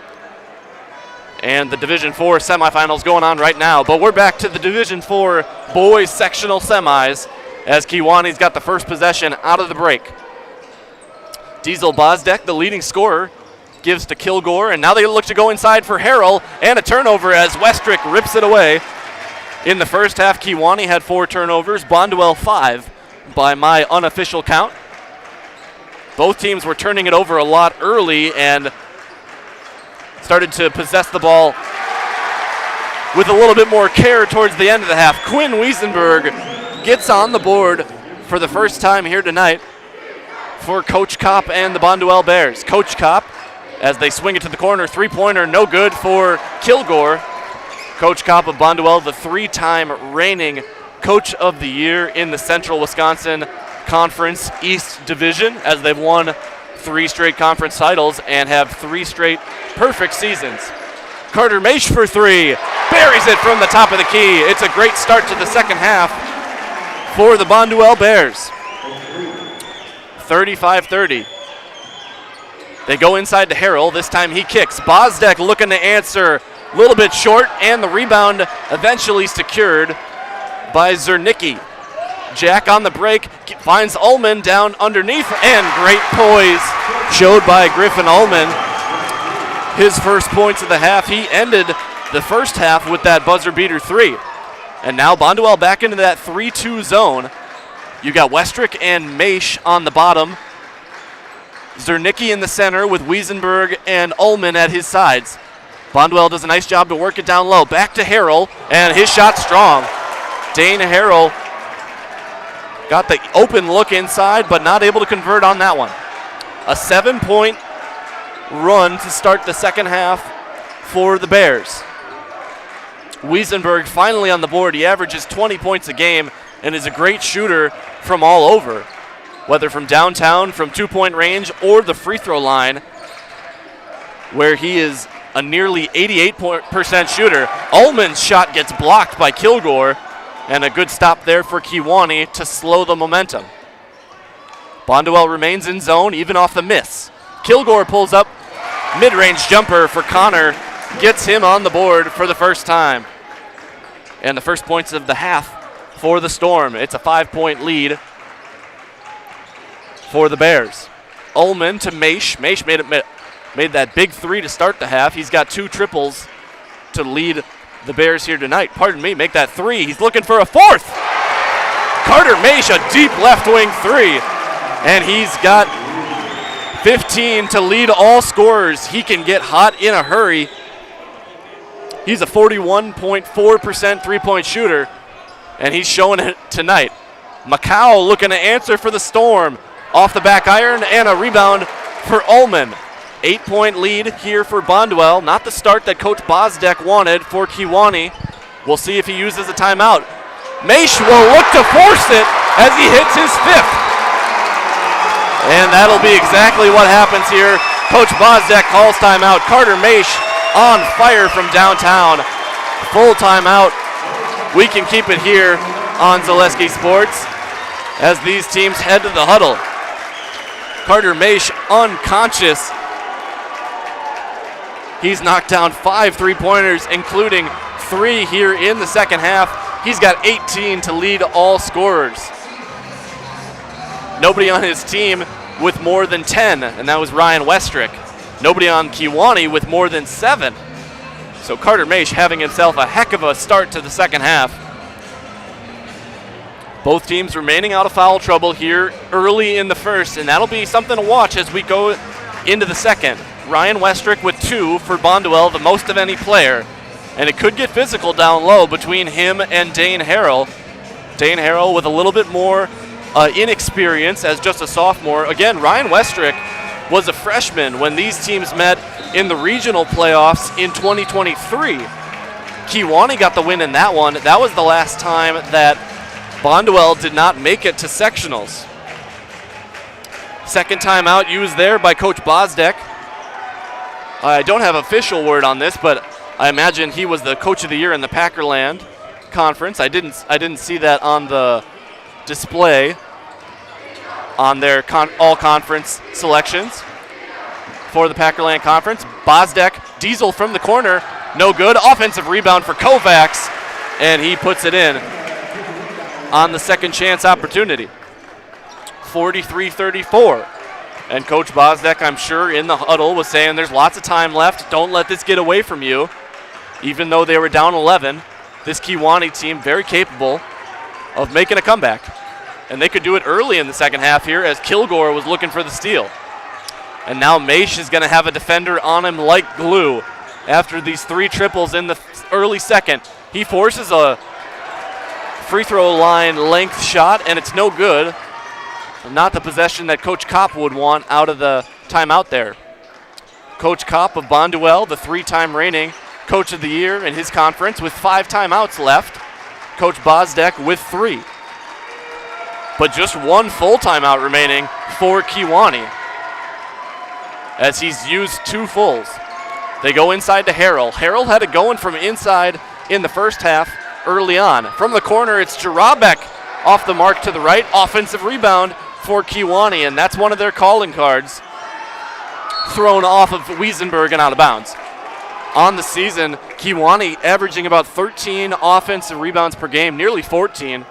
And the Division 4 semifinals going on right now. But we're back to the Division 4 boys sectional semis as Kiwani's got the first possession out of the break. Diesel Bozdek, the leading scorer, gives to Kilgore, and now they look to go inside for Harrell, and a turnover as Westrick rips it away. In the first half, Kiwani had 4 turnovers, Bonduel 5 by my unofficial count. Both teams were turning it over a lot early and started to possess the ball with a little bit more care towards the end of the half. Quinn Wiesenberg gets on the board for the first time here tonight for Coach Kopp and the Bonduel Bears. Coach Kopp, as they swing it to the corner, three-pointer, no good for Kilgore. Coach Kopp of Bonduel, the three-time reigning Coach of the Year in the Central Wisconsin Conference East Division, as they've won 3 straight conference titles and have 3 straight perfect seasons. Carter Maish for 3, buries it from the top of the key. It's a great start to the second half for the Bonduel Bears. 35-30. They go inside to Harrell. This time he kicks. Bozdek looking to answer. A little bit short, and the rebound eventually secured by Zernicki. Jack on the break, finds Ullman down underneath, and great poise showed by Griffin Ullman. His first points of the half. He ended the first half with that buzzer beater 3. And now Bonduel back into that 3-2 zone. You got Westrick and Maish on the bottom. Zernicki in the center with Wiesenberg and Ullman at his sides. Bonduel does a nice job to work it down low. Back to Harrell, and his shot strong. Dane Harrell got the open look inside, but not able to convert on that one. A 7-point run to start the second half for the Bears. Wiesenberg finally on the board. He averages 20 points a game and is a great shooter from all over, whether from downtown, from 2-point range, or the free throw line, where he is a nearly 88% shooter. Ullman's shot gets blocked by Kilgore, and a good stop there for Kewaunee to slow the momentum. Bonduel remains in zone, even off the miss. Kilgore pulls up, mid-range jumper for Connor, gets him on the board for the first time. And the first points of the half for the Storm. It's a 5-point lead for the Bears. Ullman to Maish. Maish made that big 3 to start the half. He's got 2 triples to lead the Bears here tonight. Pardon me, make that 3. He's looking for a 4th. Carter Maish, a deep left wing 3. And he's got 15 to lead all scorers. He can get hot in a hurry. He's a 41.4% three-point shooter, and he's showing it tonight. Macau looking to answer for the Storm. Off the back iron, and a rebound for Ullman. 8-point lead here for Bonduel. Not the start that Coach Bozdek wanted for Kiwani. We'll see if he uses a timeout. Maish will look to force it as he hits his 5th. And that'll be exactly what happens here. Coach Bozdek calls timeout. Carter Maish on fire from downtown. Full timeout. We can keep it here on Zaleski Sports as these teams head to the huddle. Carter Maish unconscious. He's knocked down 5 3-pointers, including 3 here in the second half. He's got 18 to lead all scorers. Nobody on his team with more than 10, and that was Ryan Westrick. Nobody on Kiwani with more than 7. So Carter Maish having himself a heck of a start to the second half. Both teams remaining out of foul trouble here early in the first, and that'll be something to watch as we go into the second. Ryan Westrick with 2 for Bonduel, the most of any player. And it could get physical down low between him and Dane Harrell. Dane Harrell with a little bit more inexperience as just a sophomore. Again, Ryan Westrick was a freshman when these teams met in the regional playoffs in 2023. Kiwani got the win in that one. That was the last time that Bonduel did not make it to sectionals. Second timeout used there by Coach Bozdek. I don't have official word on this, but I imagine he was the Coach of the Year in the Packerland Conference. I didn't see that on the display on their all-conference selections for the Packerland Conference. Bozdek, Diesel from the corner, no good. Offensive rebound for Kovacs, and he puts it in on the second chance opportunity. 43-34. And Coach Bozdek, I'm sure, in the huddle was saying there's lots of time left. Don't let this get away from you. Even though they were down 11, this Kiwani team very capable of making a comeback. And they could do it early in the second half here as Kilgore was looking for the steal. And now Maish is going to have a defender on him like glue after these 3 triples in the early second. He forces a free throw line length shot, and it's no good. Not the possession that Coach Kopp would want out of the timeout there. Coach Kopp of Bonduel, the 3-time reigning Coach of the Year in his conference, with 5 timeouts left. Coach Bozdek with 3. But just 1 full timeout remaining for Kiwani, as he's used 2 fulls. They go inside to Harrell. Harrell had it going from inside in the first half early on. From the corner, it's Jarabek off the mark to the right. Offensive rebound for Kiwani, and that's one of their calling cards. Thrown off of Wiesenberg and out of bounds. On the season, Kiwani averaging about 13 offensive rebounds per game, nearly 14.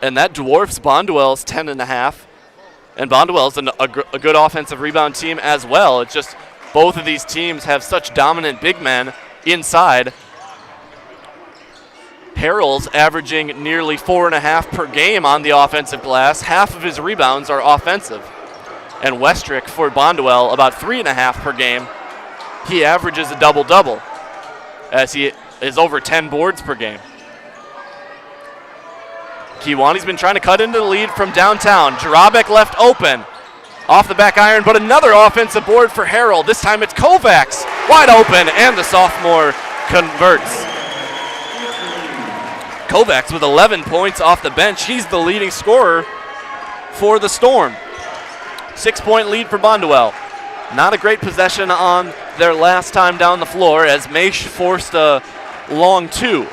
And that dwarfs Bonduel's 10.5. And Bonduel's a good offensive rebound team as well. It's just both of these teams have such dominant big men inside. Harrell's averaging nearly 4.5 per game on the offensive glass. Half of his rebounds are offensive. And Westrick for Bonduel about 3.5 per game. He averages a double-double as he is over 10 boards per game. Kiwani's been trying to cut into the lead from downtown. Jarabek left open. Off the back iron, but another offensive board for Harrell. This time it's Kovacs wide open, and the sophomore converts. Kovacs with 11 points off the bench. He's the leading scorer for the Storm. 6-point lead for Bonduel. Not a great possession on their last time down the floor as Maish forced a long 2.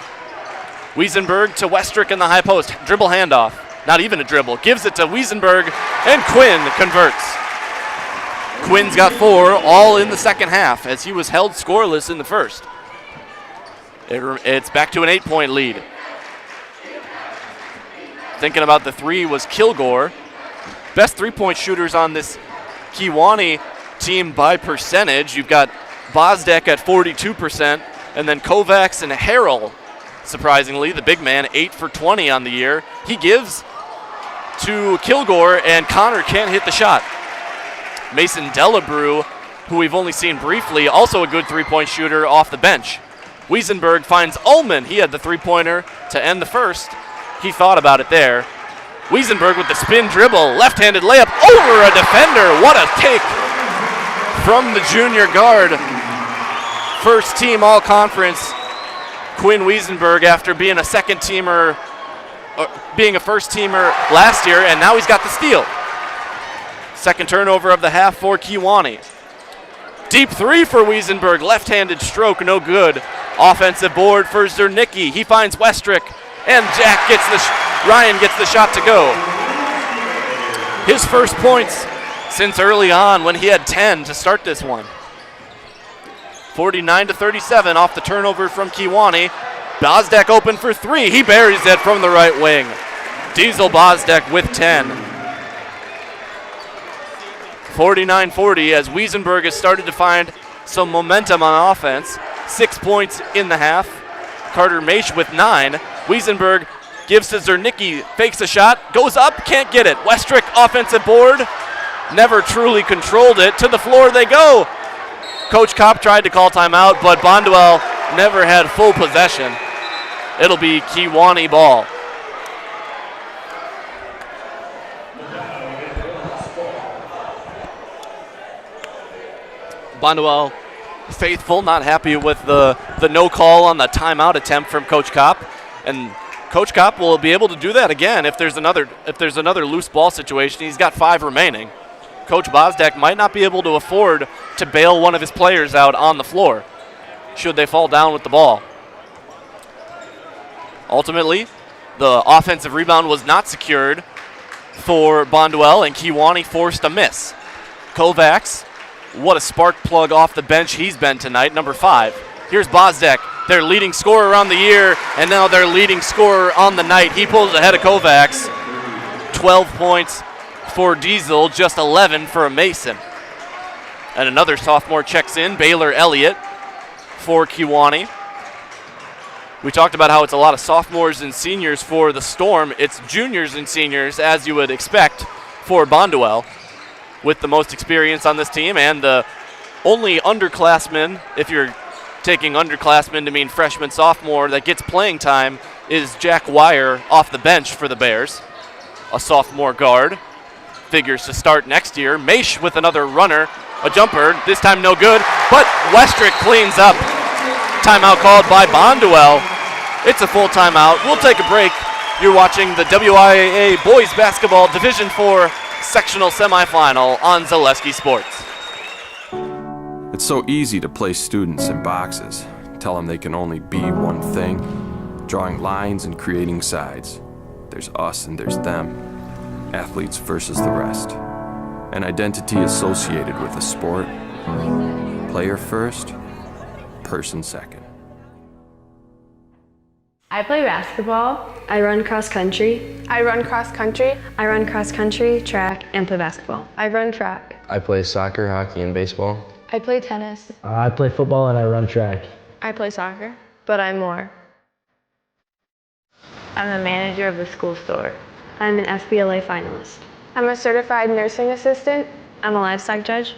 Wiesenberg to Westrick in the high post. Dribble handoff. Not even a dribble. Gives it to Wiesenberg, and Quinn converts. Quinn's got 4, all in the second half, as he was held scoreless in the first. It's back to an 8-point lead. Thinking about the 3 was Kilgore. Best 3-point shooters on this Kiwani team by percentage. You've got Bozdek at 42%, and then Kovacs and Harrell, surprisingly, the big man, 8 for 20 on the year. He gives to Kilgore, and Connor can't hit the shot. Mason Delabrew, who we've only seen briefly, also a good 3-point shooter off the bench. Wiesenberg finds Ullman. He had the 3-pointer to end the first. He thought about it there. Wiesenberg with the spin dribble, left-handed layup over a defender. What a take from the junior guard. First team all-conference, Quinn Wiesenberg, after being a second-teamer, being a first-teamer last year, and now he's got the steal. Second turnover of the half for Kiwani. Deep 3 for Wiesenberg, left-handed stroke, no good. Offensive board for Zernicki. He finds Westrick, and Ryan gets the shot to go. His first points since early on when he had 10 to start this one. 49-37 off the turnover from Kiwani. Bozdek open for 3. He buries it from the right wing. Diesel Bozdek with 10. 49-40 as Wiesenberg has started to find some momentum on offense. 6 points in the half. Carter Maish with 9. Wiesenberg gives to Zernicki, fakes a shot, goes up, can't get it. Westrick offensive board, never truly controlled it. To the floor they go. Coach Kopp tried to call timeout, but Bonduel never had full possession. It'll be Kiwani ball. Bonduel faithful, not happy with the no call on the timeout attempt from Coach Kopp, and Coach Kopp will be able to do that again if there's another loose ball situation. He's got 5 remaining. Coach Bozdek might not be able to afford to bail one of his players out on the floor should they fall down with the ball. Ultimately, the offensive rebound was not secured for Bonduel, and Kiwani forced a miss. Kovacs, what a spark plug off the bench he's been tonight, number 5. Here's Bozdek, their leading scorer around the year, and now their leading scorer on the night. He pulls ahead of Kovacs. 12 points for Diesel, just 11 for Mason. And another sophomore checks in, Baylor Elliott for Kiwani. We talked about how it's a lot of sophomores and seniors for the Storm. It's juniors and seniors, as you would expect, for Bonduel, with the most experience on this team, and the only underclassman, if you're taking underclassmen to mean freshman, sophomore, that gets playing time is Jack Wire off the bench for the Bears. A sophomore guard. Figures to start next year. Maish with another runner. A jumper, this time no good, but Westrick cleans up. Timeout called by Bonduel. It's a full timeout. We'll take a break. You're watching the WIAA Boys Basketball Division IV Sectional Semifinal on Zaleski Sports. It's so easy to place students in boxes, tell them they can only be one thing, drawing lines and creating sides. There's us and there's them, athletes versus the rest. An identity associated with a sport, player first, person second. I play basketball. I run cross country. I run cross country. I run cross country, track, and play basketball. I run track. I play soccer, hockey, and baseball. I play tennis. I play football and I run track. I play soccer, but I'm more. I'm the manager of the school store. I'm an FBLA finalist. I'm a certified nursing assistant. I'm a livestock judge.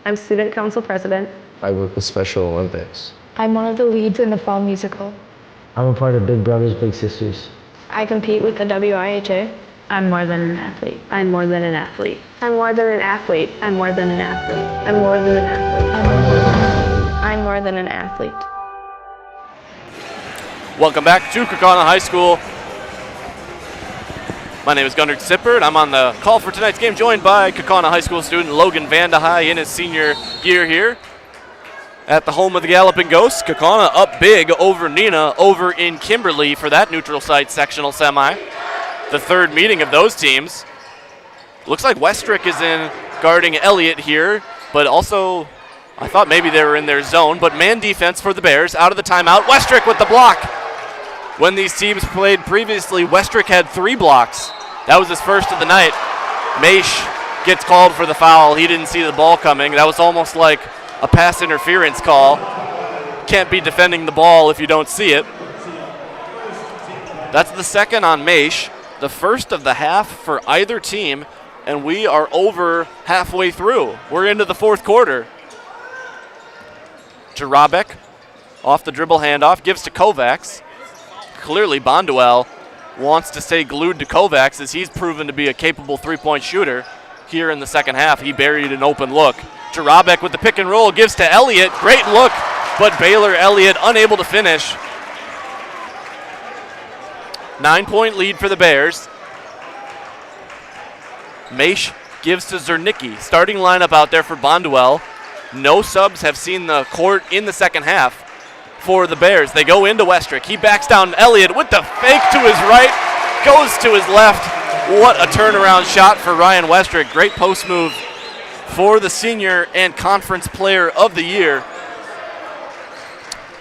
I'm student council president. I work with Special Olympics. I'm one of the leads in the fall musical. I'm a part of Big Brothers Big Sisters. I compete with the WIAA. I'm more than an athlete. I'm more than an athlete. I'm more than an athlete. I'm more than an athlete. I'm more than an athlete. I'm more than an athlete. Welcome back to Kewaunee High School. My name is Gunnar Zipper, and I'm on the call for tonight's game, joined by Kewaunee High School student Logan Vandehei in his senior year here at the home of the Galloping Ghosts. Kewaunee up big over Neenah over in Kimberly for that neutral site sectional semi. The third meeting of those teams. Looks like Westrick is in guarding Elliott here, but also I thought maybe they were in their zone, but man defense for the Bears out of the timeout. Westrick with the block. When these teams played previously, Westrick had 3 blocks. That was his first of the night. Maish gets called for the foul. He didn't see the ball coming. That was almost like a pass interference call. Can't be defending the ball if you don't see it. That's the second on Maish, the first of the half for either team, and we are over halfway through. We're into the fourth quarter. Jarabek off the dribble handoff, gives to Kovacs. Clearly Bonduel wants to stay glued to Kovacs as he's proven to be a capable three-point shooter here in the second half. He buried an open look. Jarabek with the pick and roll, gives to Elliott. Great look, but Baylor Elliott unable to finish. 9-point lead for the Bears. Maish gives to Zernicki. Starting lineup out there for Bonduel. No subs have seen the court in the second half for the Bears. They go into Westrick. He backs down Elliott with the fake to his right, goes to his left. What a turnaround shot for Ryan Westrick. Great post move for the senior and conference player of the year.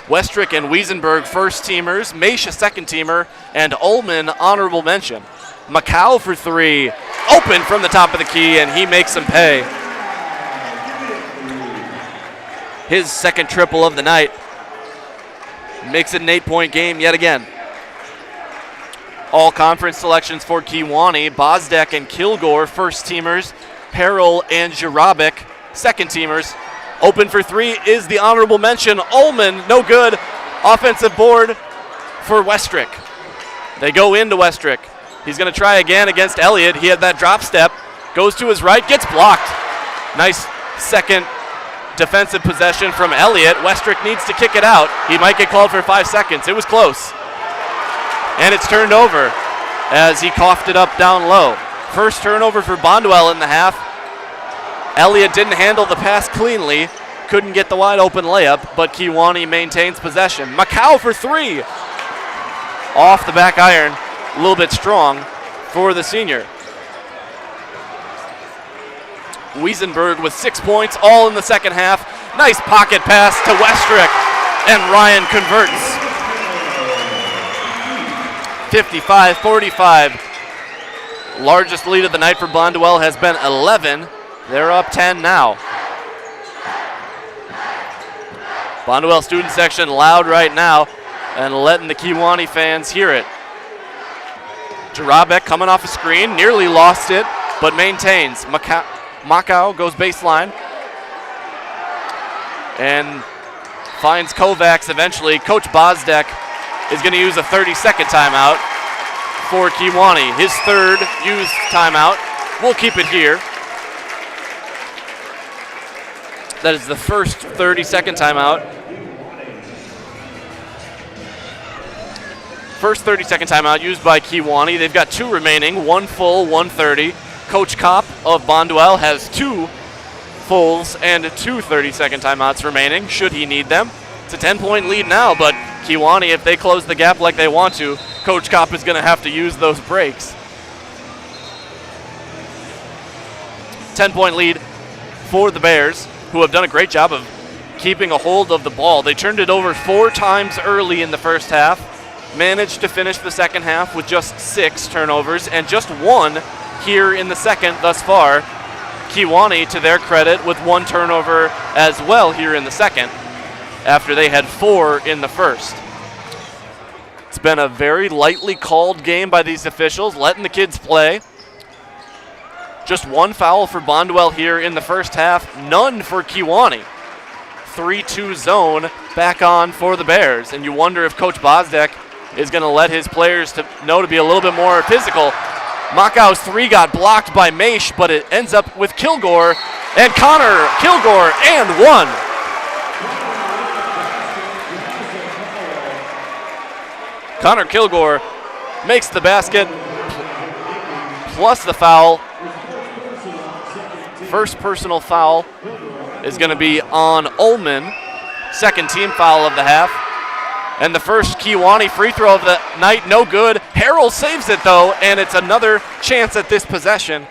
Westrick and Wiesenberg first teamers, Maish a second teamer, and Ullman honorable mention. Macau for 3, open from the top of the key, and he makes them pay. His second triple of the night. Makes it an 8-point game yet again. All conference selections for Kiwani, Bozdek and Kilgore first teamers, Harrell and Jarabek second teamers. Open for 3 is the honorable mention. Ullman, no good. Offensive board for Westrick. They go into Westrick. He's going to try again against Elliott. He had that drop step. Goes to his right, gets blocked. Nice second defensive possession from Elliott. Westrick needs to kick it out. He might get called for 5 seconds. It was close. And it's turned over as he coughed it up down low. First turnover for Bonduel in the half. Elliott didn't handle the pass cleanly. Couldn't get the wide open layup, but Kiwani maintains possession. Macau for 3. Off the back iron. A little bit strong for the senior. Wiesenberg with 6 points, all in the second half. Nice pocket pass to Westrick, and Ryan converts. 55-45. Largest lead of the night for Bonduel has been 11. They're up 10 now. Bonduel student section loud right now and letting the Kiwani fans hear it. Jarabek coming off a screen, nearly lost it, but maintains. Macau goes baseline and finds Kovacs eventually. Coach Bozdek is going to use a 30-second timeout for Kiwani. His third used timeout. We'll keep it here. That is the first 30-second timeout. First 30-second timeout used by Kewaunee. They've got 2 remaining, 1 full, 1 30. Coach Kopp of Bonduel has 2 fulls and 2 30-second timeouts remaining, should he need them. It's a 10-point lead now, but Kewaunee, if they close the gap like they want to, Coach Kopp is going to have to use those breaks. 10-point lead for the Bears, who have done a great job of keeping a hold of the ball. They turned it over 4 times early in the first half, managed to finish the second half with just 6 turnovers and just 1 here in the second thus far. Kiwani, to their credit, with 1 turnover as well here in the second, after they had 4 in the first. It's been a very lightly called game by these officials, letting the kids play. Just 1 foul for Bonduel here in the first half, none for Kiwani. 3-2 zone back on for the Bears, and you wonder if Coach Bozdek is going to let his players know to be a little bit more physical. Makau's 3 got blocked by Maish, but it ends up with Kilgore, and Connor Kilgore, and 1. Connor Kilgore makes the basket, plus the foul. First personal foul is going to be on Ullman, second team foul of the half. And the first Kiwani free throw of the night, no good. Harrell saves it though, and it's another chance at this possession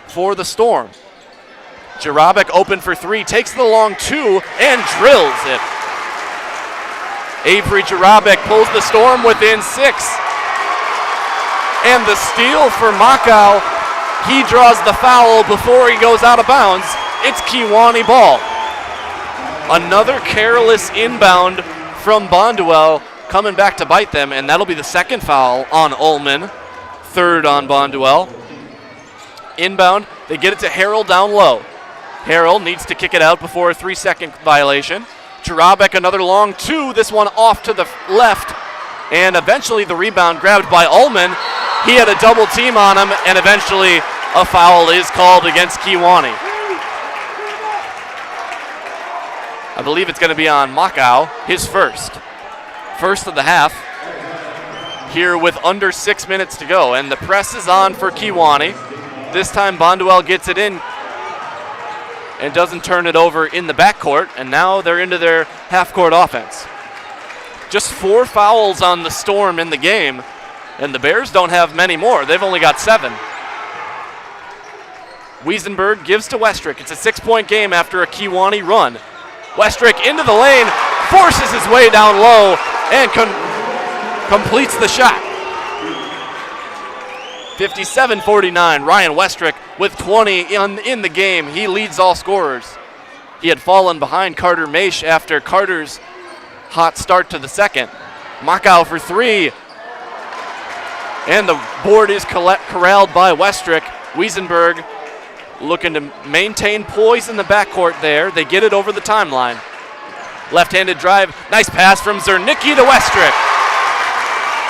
for the Storm. Jarabic open for 3, takes the long 2, and drills it. Avery Jarabic pulls the Storm within 6. And the steal for Makau. He draws the foul before he goes out of bounds. It's Kiwani ball. Another careless inbound from Bonduel coming back to bite them, and that'll be the second foul on Ullman, third on Bonduel. Inbound, they get it to Harrell down low. Harrell needs to kick it out before a 3-second violation. Jarabic another long 2, this one off to the left, and eventually the rebound grabbed by Ullman. He had a double team on him, and eventually a foul is called against Kiwani. I believe it's going to be on Makau, his first. First of the half, here with under 6 minutes to go. And the press is on for Kiwani. This time Bonduel gets it in and doesn't turn it over in the backcourt. And now they're into their half-court offense. Just 4 fouls on the Storm in the game. And the Bears don't have many more. They've only got 7. Wiesenberg gives to Westrick. It's a 6-point game after a Kiwani run. Westrick into the lane, forces his way down low, and completes the shot. 57-49, Ryan Westrick with 20 in the game. He leads all scorers. He had fallen behind Carter Maish after Carter's hot start to the second. Makau for 3. And the board is corralled by Westrick. Wiesenberg looking to maintain poise in the backcourt there. They get it over the timeline. Left-handed drive. Nice pass from Zernicki to Westrick.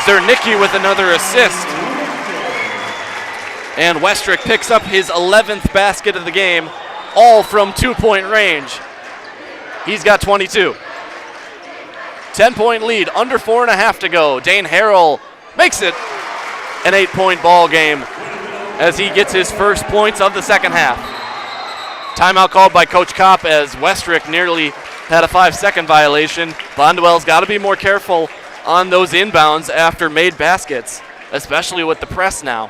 Zernicki with another assist. And Westrick picks up his 11th basket of the game, all from 2-point range. He's got 22. 10-point lead, under 4.5 to go. Dane Harrell makes it an 8-point ball game as he gets his first points of the second half. Timeout called by Coach Kopp as Westrick nearly had a 5-second violation. Bonduel's got to be more careful on those inbounds after made baskets, especially with the press now.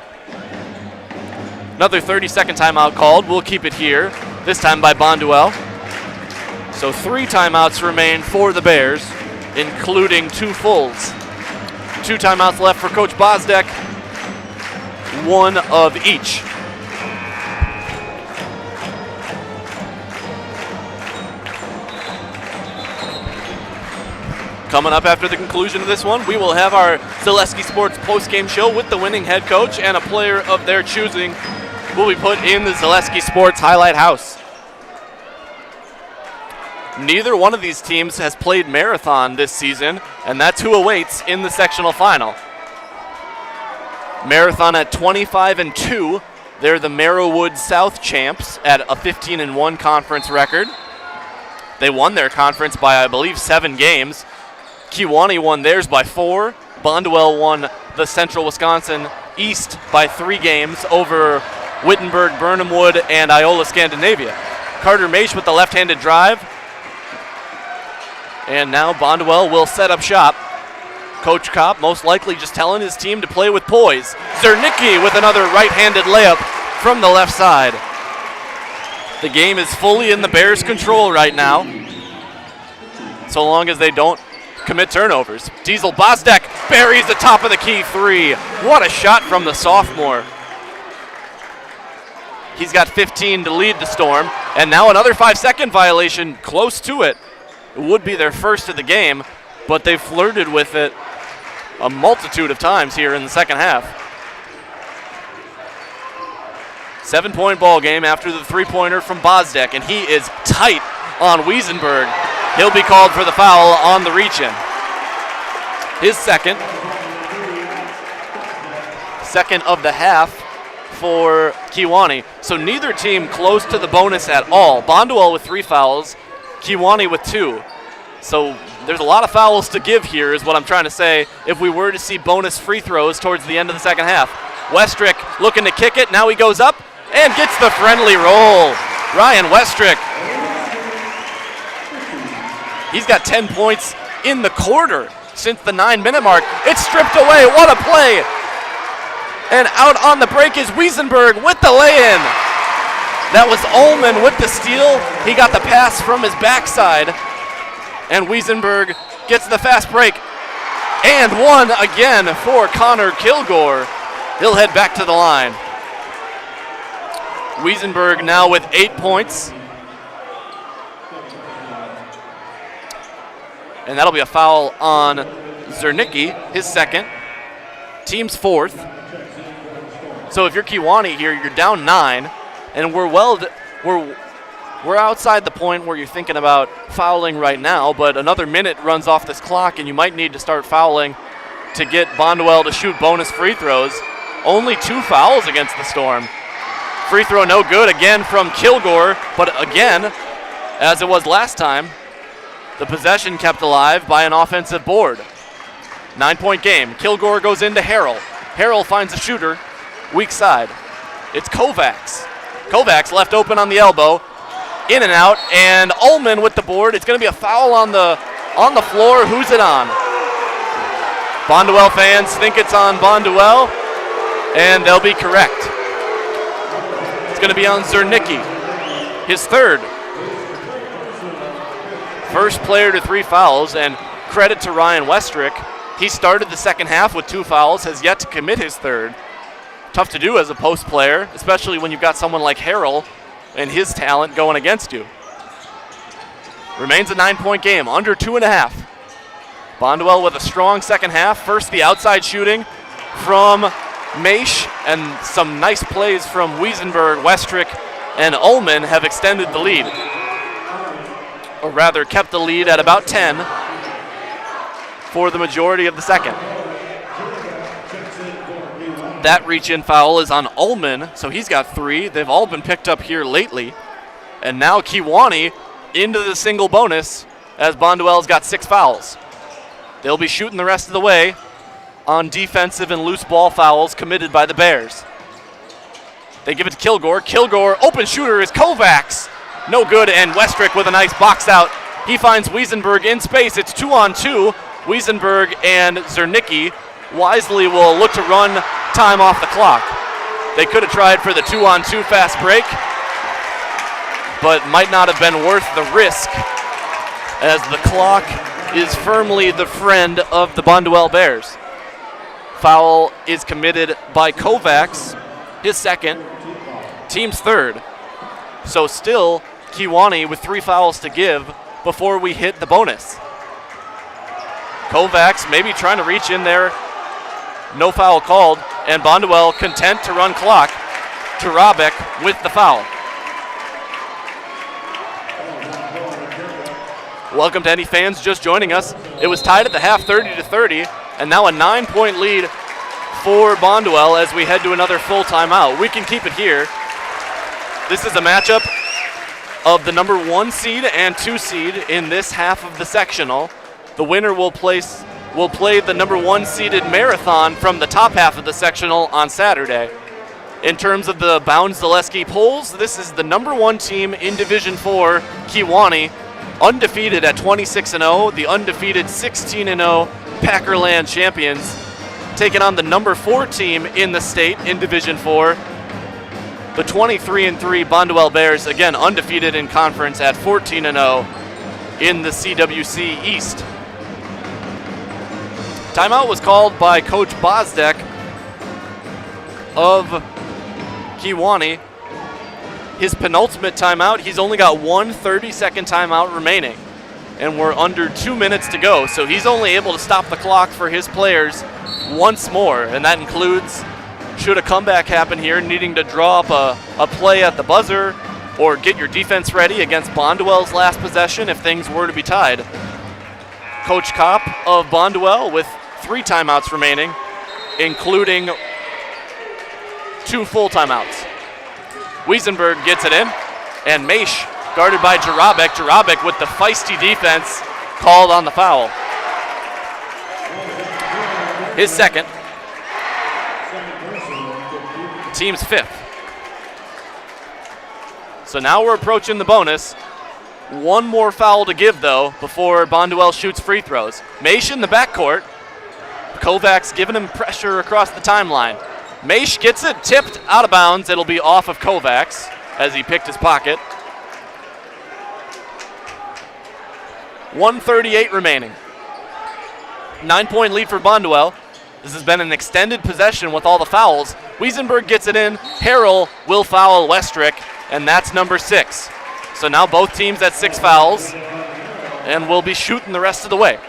Another 30-second timeout called. We'll keep it here, this time by Bonduel. So 3 timeouts remain for the Bears, including 2 fulls. 2 timeouts left for Coach Bozdek, 1 of each. Coming up after the conclusion of this one, we will have our Zaleski Sports postgame show with the winning head coach, and a player of their choosing will be put in the Zaleski Sports Highlight House. Neither one of these teams has played Marathon this season, and that's who awaits in the sectional final. Marathon at 25-2. They're the Marrowwood South champs at a 15-1 conference record. They won their conference by, I believe, 7 games. Kiwani won theirs by 4. Bonduel won the Central Wisconsin East by 3 games over Wittenberg, Burnhamwood, and Iola Scandinavia. Carter Maish with the left-handed drive. And now Bonduel will set up shop. Coach Kopp most likely just telling his team to play with poise. Zernicki with another right-handed layup from the left side. The game is fully in the Bears' control right now, so long as they don't commit turnovers. Diesel Bozdek buries the top of the key 3. What a shot from the sophomore. He's got 15 to lead the Storm, and now another 5-second violation close to it. It would be their first of the game, but they've flirted with it a multitude of times here in the second half. 7-point ball game after the 3-pointer from Bozdek, and he is tight on Wiesenberg. He'll be called for the foul on the reach-in. His second of the half for Kewaunee. So neither team close to the bonus at all. Bonduel with 3 fouls, Kewaunee with 2. So there's a lot of fouls to give here is what I'm trying to say if we were to see bonus free throws towards the end of the second half. Westrick looking to kick it. Now he goes up and gets the friendly roll. Ryan Westrick. He's got 10 points in the quarter since the 9-minute mark. It's stripped away. What a play. And out on the break is Wiesenberg with the lay-in. That was Ullman with the steal. He got the pass from his backside. And Wiesenberg gets the fast break. And one again for Connor Kilgore. He'll head back to the line. Wiesenberg now with 8 points. And that'll be a foul on Zernicki, his second. Team's 4th. So if you're Kiwani here, you're down 9. And we're outside the point where you're thinking about fouling right now, but another minute runs off this clock and you might need to start fouling to get Bonduel to shoot bonus free throws. Only 2 fouls against the Storm. Free throw no good again from Kilgore, but again, as it was last time, the possession kept alive by an offensive board. 9-point game. Kilgore goes into Harrell. Harrell finds a shooter, weak side. It's Kovacs. Kovacs left open on the elbow. In and out, and Ullman with the board. It's going to be a foul on the floor. Who's it on? Bonduel fans think it's on Bonduel, and they'll be correct. It's going to be on Zernicki, his 3rd. First player to 3 fouls, and credit to Ryan Westrick. He started the second half with 2 fouls, has yet to commit his 3rd. Tough to do as a post player, especially when you've got someone like Harrell and his talent going against you. Remains a 9-point game, under 2.5. Bonduel with a strong second half. First, the outside shooting from Maish, and some nice plays from Wiesenberg, Westrick, and Ullman have extended the lead. Or rather, kept the lead at about 10 for the majority of the second. That reach-in foul is on Ullman, so he's got 3. They've all been picked up here lately. And now Kiwani into the single bonus as Bonduel's got 6 fouls. They'll be shooting the rest of the way on defensive and loose ball fouls committed by the Bears. They give it to Kilgore. Kilgore, open shooter is Kovacs. No good, and Westrick with a nice box out. He finds Wiesenberg in space. It's 2-on-2. Wiesenberg and Zernicki wisely will look to run time off the clock. They could have tried for the 2-on-2 fast break, but might not have been worth the risk as the clock is firmly the friend of the Bonduel Bears. Foul is committed by Kovacs, his 2nd, team's 3rd. So still Kiwani with 3 fouls to give before we hit the bonus. Kovacs maybe trying to reach in there. No foul called, and Bonduel content to run clock. Turabek with the foul. Welcome to any fans just joining us. It was tied at the half 30-30, and now a 9-point lead for Bonduel as we head to another full timeout. We can keep it here. This is a matchup of the number 1 seed and 2 seed in this half of the sectional. The winner will play the number 1 seeded Marathon from the top half of the sectional on Saturday. In terms of the Bounds Zaleski polls, this is the number 1 team in Division 4, Kiwani, undefeated at 26-0, the undefeated 16-0 Packerland champions, taking on the number 4 team in the state in Division 4, the 23-3 Bonduel Bears, again undefeated in conference at 14-0 in the CWC East. Timeout was called by Coach Bozdek of Kewaunee. His penultimate timeout, he's only got one 30-second timeout remaining, and we're under 2 minutes to go, so he's only able to stop the clock for his players once more, and that includes, should a comeback happen here, needing to draw up a play at the buzzer or get your defense ready against Bonduel's last possession if things were to be tied. Coach Kopp of Bonduel with 3 timeouts remaining, including 2 full timeouts. Wiesenberg gets it in, and Maish guarded by Jarabek. Jarabek with the feisty defense called on the foul. His second. Team's 5th. So now we're approaching the bonus. One more foul to give, though, before Bonduel shoots free throws. Maish in the backcourt. Kovacs giving him pressure across the timeline. Maish gets it tipped out of bounds. It'll be off of Kovacs as he picked his pocket. 1:38 remaining. 9-point lead for Bonduel. This has been an extended possession with all the fouls. Wiesenberg gets it in. Harrell will foul Westrick, and that's number 6. So now both teams at 6 fouls, and we'll be shooting the rest of the way.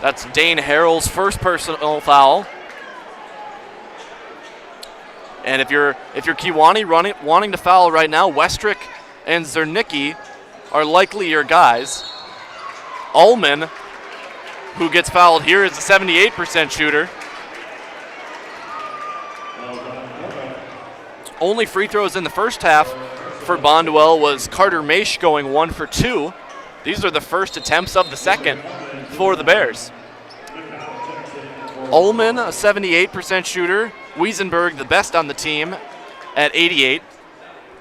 That's Dane Harrell's first personal foul. And if you're Kiwani wanting to foul right now, Westrick and Zernicki are likely your guys. Ullman, who gets fouled here, is a 78% shooter. Only free throws in the first half for Bonduel was Carter Maish going 1 for 2. These are the first attempts of the second for the Bears. Ullman, a 78% shooter. Wiesenberg, the best on the team, at 88.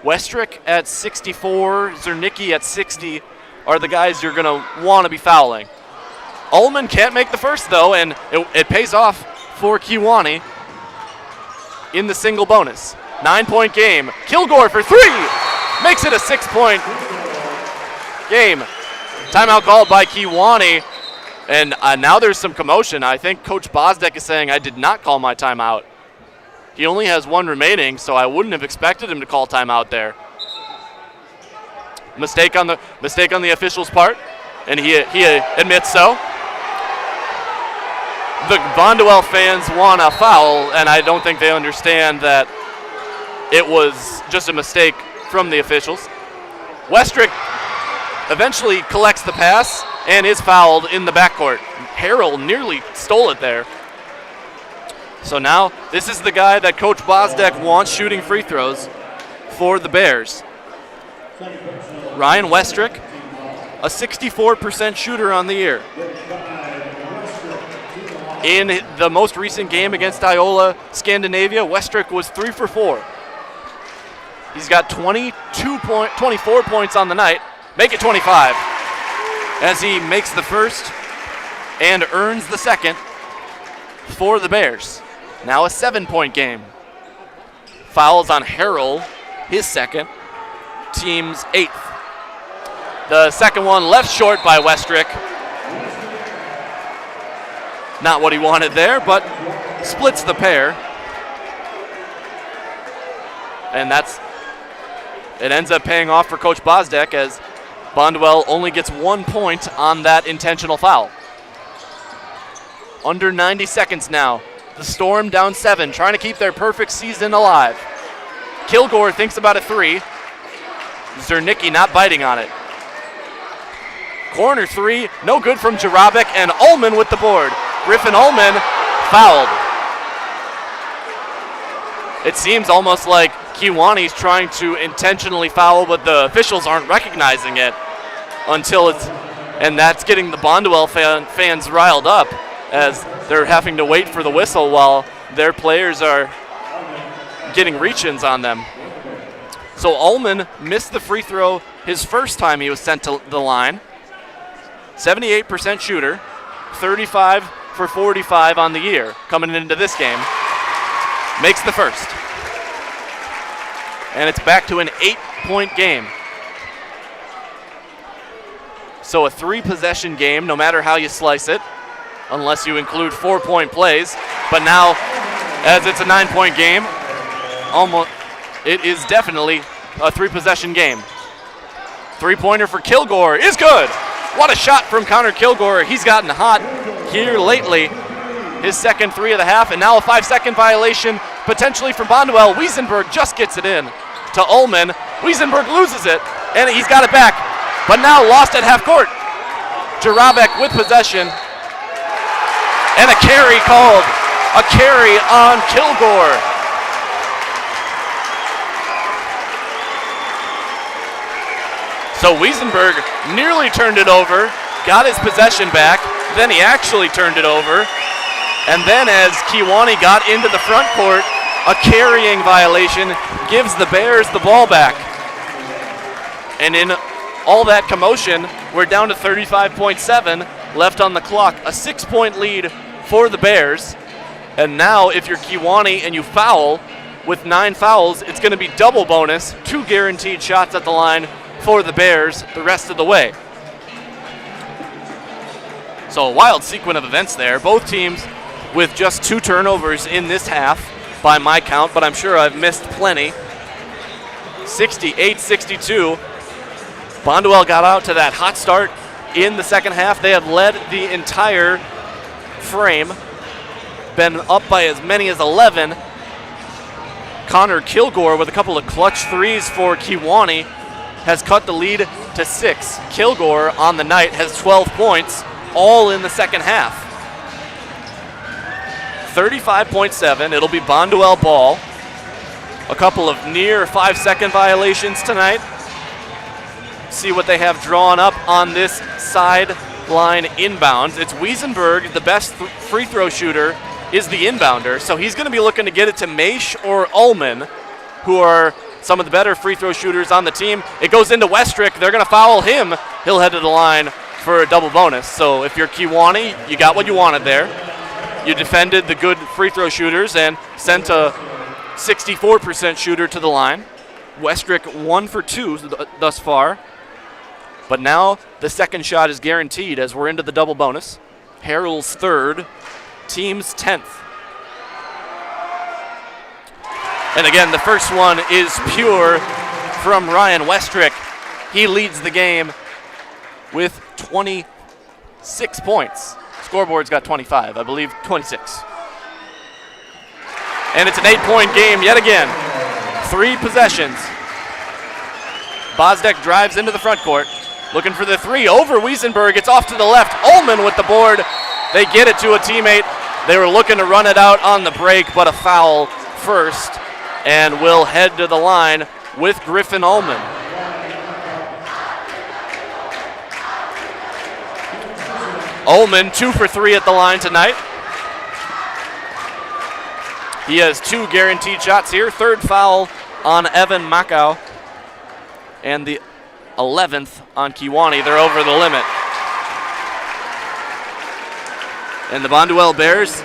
Westrick at 64. Zernicki at 60 are the guys you're going to want to be fouling. Ullman can't make the first, though, and it pays off for Kiwani in the single bonus. 9-point game. Kilgore for 3. Makes it a 6-point game. Timeout called by Kiwani, and now there's some commotion. I think Coach Bozdek is saying, I did not call my timeout. He only has 1 remaining, so I wouldn't have expected him to call timeout there. Mistake on the official's part, and he admits so. The Bonduel fans want a foul, and I don't think they understand that it was just a mistake from the officials. Westrick eventually collects the pass and is fouled in the backcourt. Harrell nearly stole it there. So now this is the guy that Coach Bozdek wants shooting free throws for the Bears. Ryan Westrick, a 64% shooter on the year. In the most recent game against Iola Scandinavia, Westrick was 3 for 4. He's got 24 points on the night. Make it 25 as he makes the first and earns the second for the Bears. Now a 7-point game. Fouls on Harrell, his second, team's 8th. The second one left short by Westrick. Not what he wanted there, but splits the pair. And it ends up paying off for Coach Bozdek as Bonduel only gets 1 point on that intentional foul. Under 90 seconds now. The Storm down 7, trying to keep their perfect season alive. Kilgore thinks about a 3. Zernicki not biting on it. Corner three, no good from Jarabek, and Ullman with the board. Griffin Ullman fouled. It seems almost like Kiwani's trying to intentionally foul, but the officials aren't recognizing it until it's, and that's getting the Bonduel fans riled up as they're having to wait for the whistle while their players are getting reach-ins on them. So Ullman missed the free throw his first time he was sent to the line. 78% shooter, 35 for 45 on the year coming into this game. Makes the first. And it's back to an 8-point game. So a 3-possession game, no matter how you slice it, unless you include 4-point plays. But now, as it's a 9-point game, it is definitely a 3-possession game. 3-pointer for Kilgore is good. What a shot from Connor Kilgore. He's gotten hot here lately. His second 3 of the half, and now a 5-second violation potentially from Bonduel. Wiesenberg just gets it in to Ullman. Wiesenberg loses it, and he's got it back, but now lost at half court. Jarabek with possession, and a carry called. A carry on Kilgore. So Wiesenberg nearly turned it over, got his possession back, then he actually turned it over. And then as Kiwani got into the front court, a carrying violation gives the Bears the ball back. And in all that commotion, we're down to 35.7 left on the clock. A 6-point lead for the Bears. And now if you're Kiwani and you foul with 9 fouls, it's going to be double bonus, 2 guaranteed shots at the line for the Bears the rest of the way. So a wild sequence of events there. Both teams with just 2 turnovers in this half by my count, but I'm sure I've missed plenty. 68-62. Bonduel got out to that hot start in the second half. They have led the entire frame, been up by as many as 11. Connor Kilgore with a couple of clutch threes for Kiwani has cut the lead to 6. Kilgore on the night has 12 points, all in the second half. 35.7, it'll be Bonduel ball. A couple of near 5-second violations tonight. See what they have drawn up on this sideline inbounds. It's Wiesenberg, the best free throw shooter, is the inbounder. So he's going to be looking to get it to Maish or Ullman, who are some of the better free throw shooters on the team. It goes into Westrick. They're going to foul him. He'll head to the line for a double bonus. So if you're Kiwani, you got what you wanted there. You defended the good free throw shooters and sent a 64% shooter to the line. Westrick 1 for 2 thus far. But now the second shot is guaranteed as we're into the double bonus. Harrell's third, team's 10th. And again, the first one is pure from Ryan Westrick. He leads the game with 26 points. Scoreboard's got 25, I believe 26. And it's an 8-point game yet again. 3 possessions. Bosdek drives into the front court, looking for the 3 over Wiesenberg. It's off to the left. Ullman with the board. They get it to a teammate. They were looking to run it out on the break, but a foul first, and will head to the line with Griffin Ullman. Ullman 2 for 3 at the line tonight. He has 2 guaranteed shots here. 3rd foul on Evan Makau, and the 11th on Kiwani. They're over the limit. And the Bonduel Bears,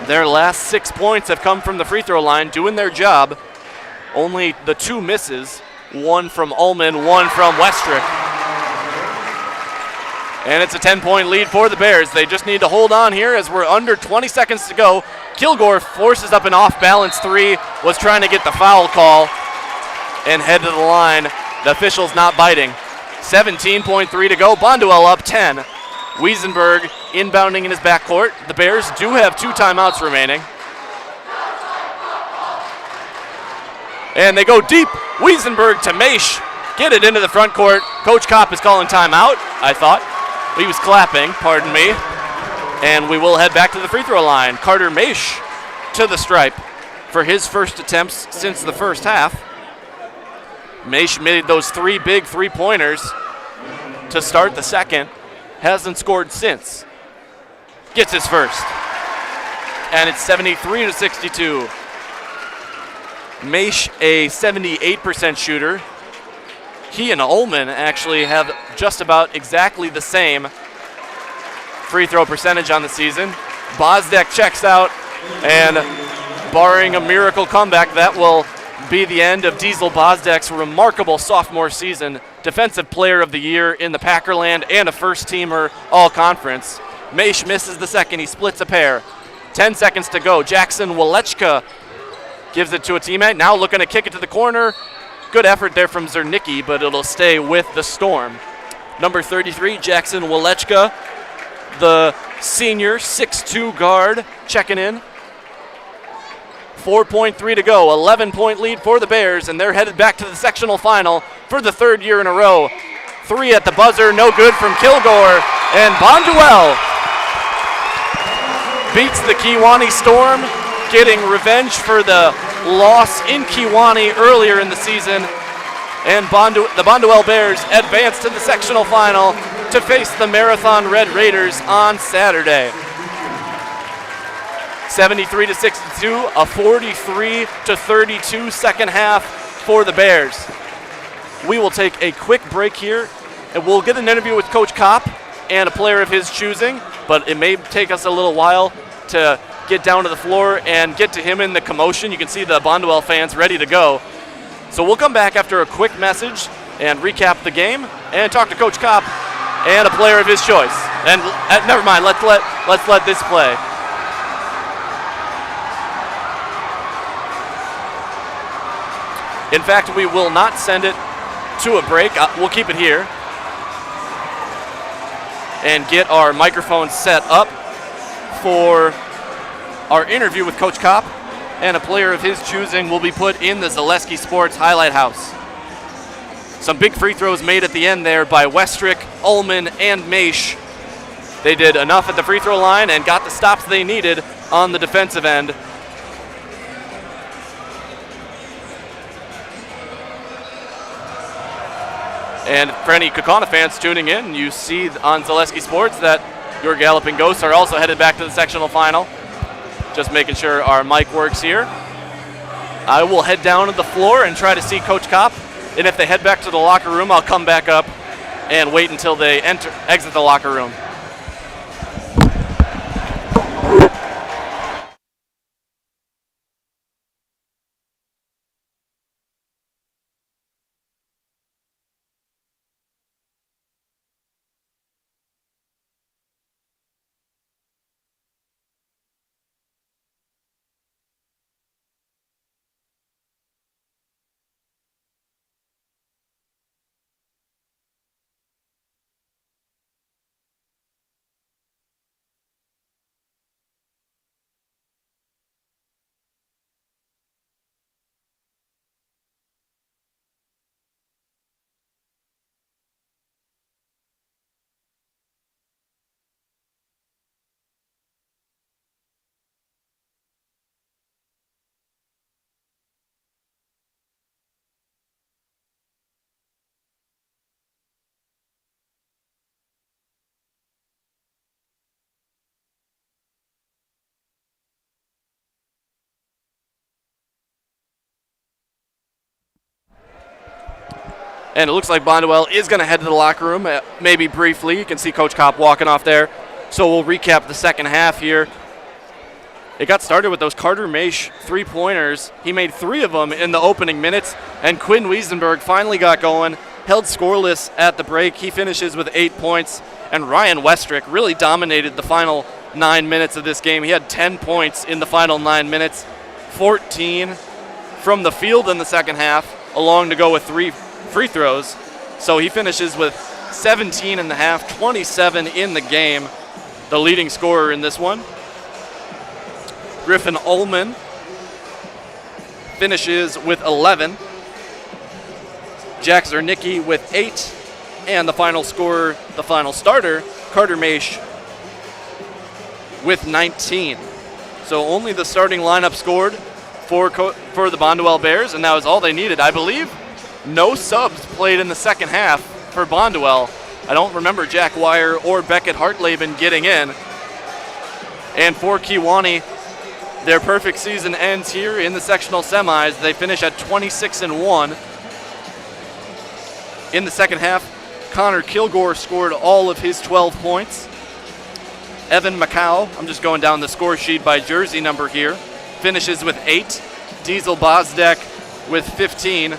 their last 6 points have come from the free throw line, doing their job. Only the 2 misses, 1 from Ullman, 1 from Westrick. And it's a 10-point lead for the Bears. They just need to hold on here as we're under 20 seconds to go. Kilgore forces up an off-balance 3, was trying to get the foul call and head to the line. The official's not biting. 17.3 to go. Bonduel up 10. Wiesenberg inbounding in his backcourt. The Bears do have 2 timeouts remaining. And they go deep. Wiesenberg to Maish. Get it into the front court. Coach Kopp is calling timeout, I thought. He was clapping, pardon me. And we will head back to the free throw line. Carter Maish to the stripe for his first attempts since the first half. Maish made those 3 big three-pointers to start the second. Hasn't scored since. Gets his first. And it's 73-62. Maish, a 78% shooter. He and Ullman actually have just about exactly the same free throw percentage on the season. Bozdek checks out, and barring a miracle comeback, that will be the end of Diesel Bozdek's remarkable sophomore season. Defensive Player of the Year in the Packerland and a first-teamer all-conference. Maish misses the second. He splits a pair. 10 seconds to go. Jackson Walechka gives it to a teammate. Now looking to kick it to the corner. Good effort there from Zernicki, but it'll stay with the Storm. Number 33, Jackson Walechka, the senior 6'2 guard, checking in. 4.3 to go, 11-point lead for the Bears, and they're headed back to the sectional final for the 3rd year in a row. 3 at the buzzer, no good from Kilgore, and Bonduel beats the Kiwani Storm, getting revenge for the loss in Kiwani earlier in the season. And the Bonduel Bears advance to the sectional final to face the Marathon Red Raiders on Saturday. 73-62, a 43-32 second half for the Bears. We will take a quick break here, and we'll get an interview with Coach Kopp and a player of his choosing, but it may take us a little while to get down to the floor and get to him in the commotion. You can see the Bonduel fans ready to go. So we'll come back after a quick message and recap the game and talk to Coach Kopp and a player of his choice. And never mind, let's let this play. In fact, we will not send it to a break. We'll keep it here and get our microphones set up for our interview with Coach Kopp, and a player of his choosing will be put in the Zaleski Sports Highlight House. Some big free throws made at the end there by Westrick, Ullman, and Maish. They did enough at the free throw line and got the stops they needed on the defensive end. And for any Kewaunee fans tuning in, you see on Zaleski Sports that your Galloping Ghosts are also headed back to the sectional final. Just making sure our mic works here. I will head down to the floor and try to see Coach Kopp. And if they head back to the locker room, I'll come back up and wait until they exit the locker room. And it looks like Bonduel is going to head to the locker room, maybe briefly. You can see Coach Kopp walking off there. So we'll recap the second half here. It got started with those Carter Maish three-pointers. He made 3 of them in the opening minutes, and Quinn Wiesenberg finally got going, held scoreless at the break. He finishes with 8 points, and Ryan Westrick really dominated the final 9 minutes of this game. He had 10 points in the final 9 minutes, 14 from the field in the second half, along to go with 3 free throws. So he finishes with 17 and a half, 27 in the game, the leading scorer in this one. Griffin Ullman finishes with 11. Jack Zernicki with 8. And the final scorer, the final starter, Carter Maish with 19. So only the starting lineup scored for the Bonduel Bears, and that was all they needed. I believe no subs played in the second half for Bonduel. I don't remember Jack Wire or Beckett Hartleben getting in. And for Kiwani, their perfect season ends here in the sectional semis. They finish at 26-1. In the second half, Connor Kilgore scored all of his 12 points. Evan Macau, I'm just going down the score sheet by jersey number here, finishes with 8. Diesel Bozdek with 15.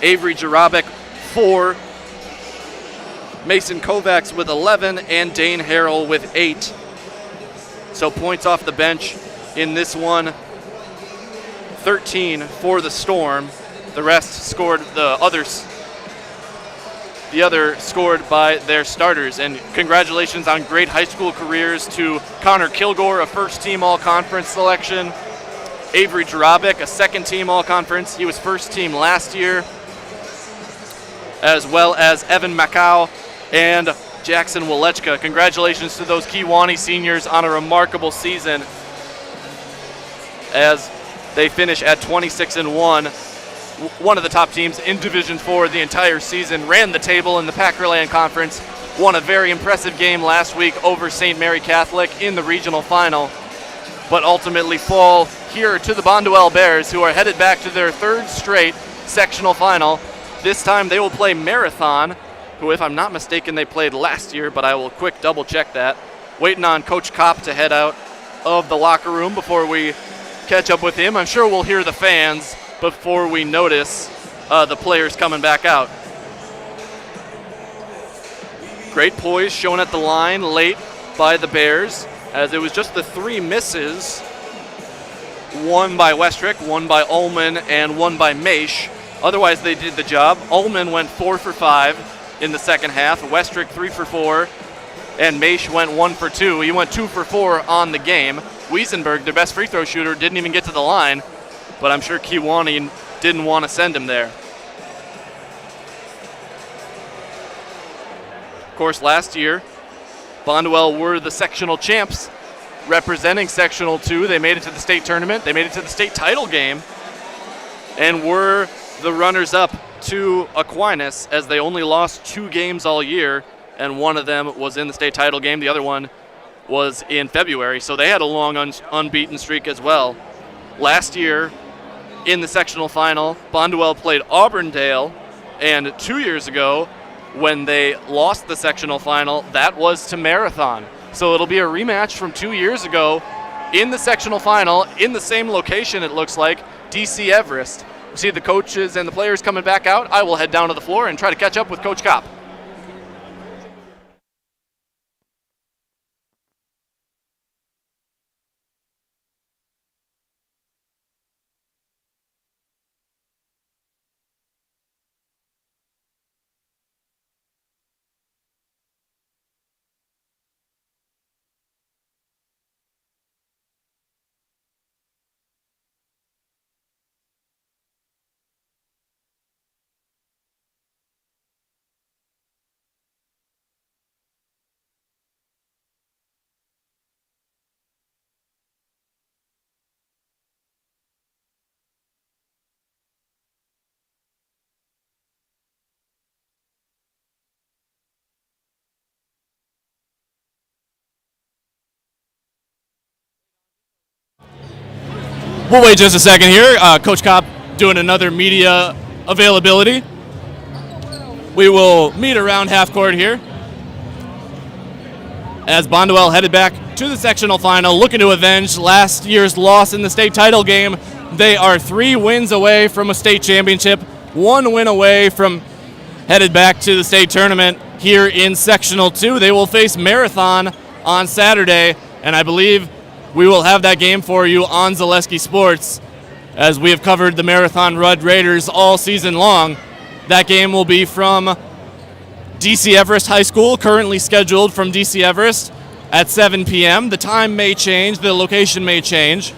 Avery Jarabek, 4. Mason Kovacs with 11, and Dane Harrell with 8. So points off the bench in this one, 13 for the Storm. The rest scored, the other scored by their starters. And congratulations on great high school careers to Connor Kilgore, a first-team all-conference selection. Avery Jarabek, a second-team all-conference. He was first-team last year. As well as Evan Macau and Jackson Walechka. Congratulations to those Kewaunee seniors on a remarkable season as they finish at 26-1. One of the top teams in Division 4 the entire season, ran the table in the Packer-Land Conference, won a very impressive game last week over St. Mary Catholic in the regional final, but ultimately fall here to the Bonduel Bears, who are headed back to their third straight sectional final. This time they will play Marathon, who, if I'm not mistaken, they played last year, but I will quick double check that. Waiting on Coach Kopp to head out of the locker room before we catch up with him. I'm sure we'll hear the fans before we notice the players coming back out. Great poise shown at the line late by the Bears, as it was just the 3 misses. One by Westrick, one by Ullman, and one by Maish. Otherwise, they did the job. Ullman went 4 for 5 in the second half. Westrick 3 for 4, and Maish went 1 for 2. He went 2 for 4 on the game. Wiesenberg, their best free throw shooter, didn't even get to the line, but I'm sure Kiwani didn't want to send him there. Of course, last year, Bonduel were the sectional champs, representing Sectional 2. They made it to the state tournament. They made it to the state title game, and were the runners-up to Aquinas, as they only lost 2 games all year, and one of them was in the state title game. The other one was in February, so they had a long unbeaten streak as well. Last year, in the sectional final, Bonduel played Auburndale, and 2 years ago, when they lost the sectional final, that was to Marathon. So it'll be a rematch from 2 years ago in the sectional final, in the same location, it looks like, DC Everest. See the coaches and the players coming back out. I will head down to the floor and try to catch up with Coach Kopp. We'll wait just a second here. Coach Kopp doing another media availability. We will meet around half court here as Bonduel headed back to the sectional final, looking to avenge last year's loss in the state title game. They are 3 wins away from a state championship, 1 win away from headed back to the state tournament here in Sectional 2. They will face Marathon on Saturday, and I believe we will have that game for you on Zaleski Sports, as we have covered the Marathon Rudd Raiders all season long. That game will be from DC Everest High School, currently scheduled from DC Everest at 7 p.m. The time may change, the location may change.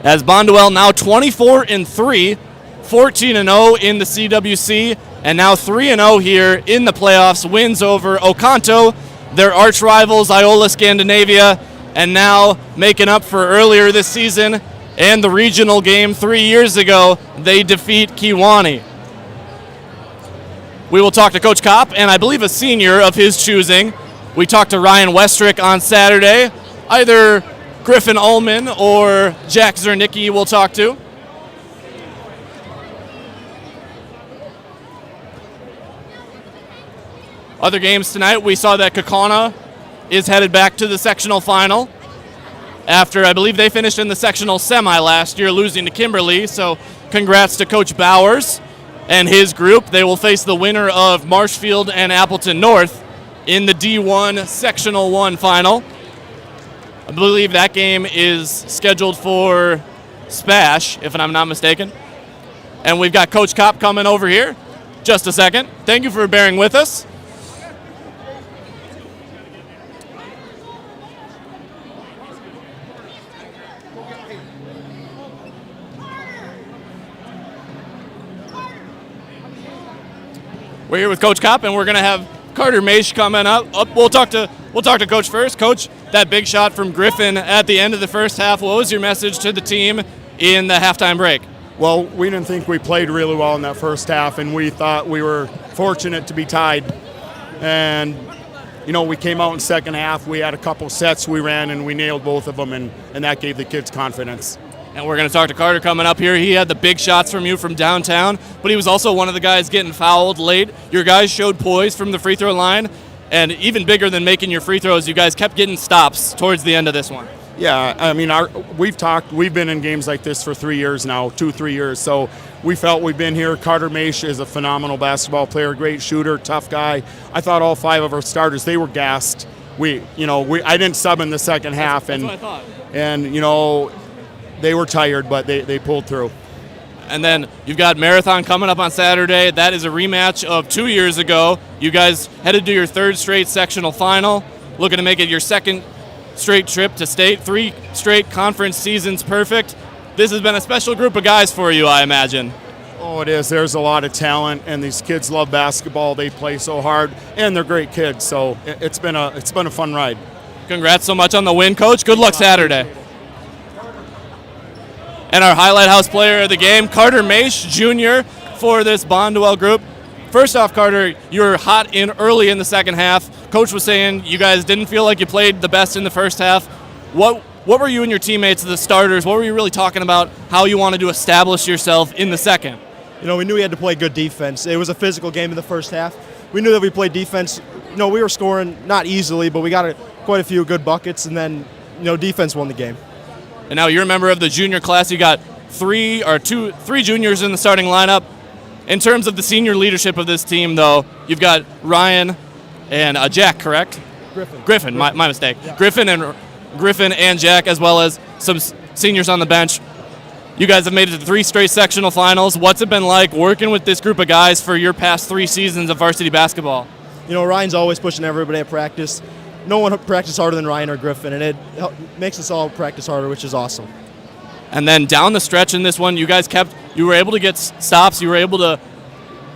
As Bonduel now 24-3, 14-0 in the CWC, and now 3-0 here in the playoffs, wins over Oconto, their arch rivals Iola Scandinavia, and now making up for earlier this season and the regional game 3 years ago, they defeat Kewaunee. We will talk to Coach Kopp, and I believe a senior of his choosing. We talked to Ryan Westrick on Saturday. Either Griffin Ullman or Jack Zernicki we'll talk to. Other games tonight, we saw that Kewaunee is headed back to the sectional final after I believe they finished in the sectional semi last year, losing to Kimberly. So congrats to Coach Bowers and his group. They will face the winner of Marshfield and Appleton North in the D1 Sectional 1 final. I believe that game is scheduled for Spash, if I'm not mistaken. And we've got Coach Kopp coming over here. Just a second. Thank you for bearing with us. We're here with Coach Kopp, and we're going to have Carter Maish coming up. We'll talk to Coach first. Coach, that big shot from Griffin at the end of the first half. What was your message to the team in the halftime break? Well, we didn't think we played really well in that first half, and we thought we were fortunate to be tied. And, you know, we came out in second half. We had a couple sets we ran, and we nailed both of them, and that gave the kids confidence. And we're going to talk to Carter coming up here. He had the big shots from you from downtown, but he was also one of the guys getting fouled late. Your guys showed poise from the free throw line, and even bigger than making your free throws, you guys kept getting stops towards the end of this one. Yeah, I mean, we've been in games like this for 3 years now, 2-3 years, so we felt we've been here. Carter Maish is a phenomenal basketball player, great shooter, tough guy. I thought all 5 of our starters, they were gassed. I didn't sub in the second half, That's what I thought. And you know, they were tired, but they pulled through. And then you've got Marathon coming up on Saturday. That is a rematch of 2 years ago. You guys headed to your 3rd straight sectional final, looking to make it your 2nd straight trip to state. 3 straight conference seasons perfect. This has been a special group of guys for you, I imagine. Oh, it is. There's a lot of talent, and these kids love basketball. They play so hard, and they're great kids. So it's been a fun ride. Congrats so much on the win, Coach. Good luck Saturday. And our highlight house player of the game, Carter Maish Jr. for this Bonduel group. First off, Carter, you were hot in early in the second half. Coach was saying you guys didn't feel like you played the best in the first half. What were you and your teammates, the starters, what were you really talking about, how you wanted to establish yourself in the second? You know, we knew we had to play good defense. It was a physical game in the first half. We knew that we played defense. You know, we were scoring not easily, but we got quite a few good buckets, and then, you know, defense won the game. And now you're a member of the junior class. You got three juniors in the starting lineup. In terms of the senior leadership of this team, though, you've got Ryan and Jack, correct? Griffin. My mistake. Yeah. Griffin and Jack, as well as some seniors on the bench. You guys have made it to 3 straight sectional finals. What's it been like working with this group of guys for your past 3 seasons of varsity basketball? You know, Ryan's always pushing everybody at practice. No one practices harder than Ryan or Griffin, and it makes us all practice harder, which is awesome. And then down the stretch in this one, you were able to get stops, you were able to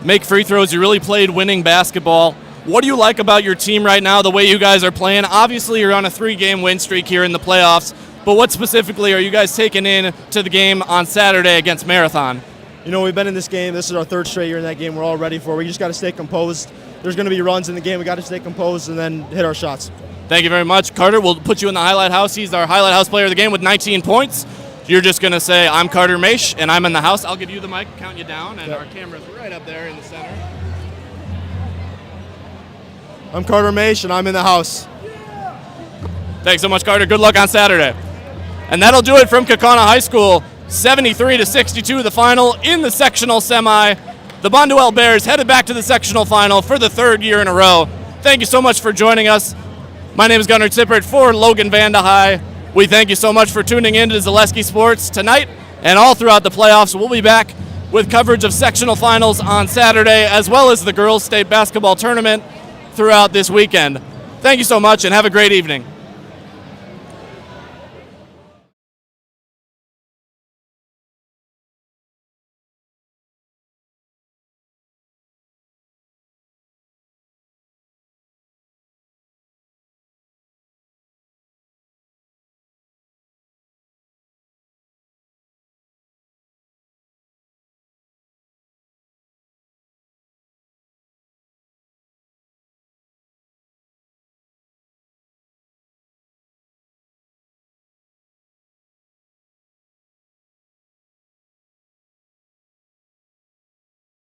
make free throws, you really played winning basketball. What do you like about your team right now, the way you guys are playing? Obviously, you're on a 3-game win streak here in the playoffs, but what specifically are you guys taking in to the game on Saturday against Marathon? You know, we've been in this game. This is our 3rd straight year in that game. We're all ready for it. We just got to stay composed. There's going to be runs in the game. We got to stay composed and then hit our shots. Thank you very much. Carter, we'll put you in the highlight house. He's our highlight house player of the game with 19 points. You're just going to say, I'm Carter Maish, and I'm in the house. I'll give you the mic, count you down, and our camera's right up there in the center. I'm Carter Maish, and I'm in the house. Thanks so much, Carter. Good luck on Saturday. And that'll do it from Kewaunee High School. 73-62, the final in the sectional semi. The Bonduel Bears headed back to the sectional final for the 3rd year in a row. Thank you so much for joining us. My name is Gunnar Tippert for Logan Vanda High. We thank you so much for tuning in to Zaleski Sports tonight and all throughout the playoffs. We'll be back with coverage of sectional finals on Saturday, as well as the girls' state basketball tournament throughout this weekend. Thank you so much and have a great evening.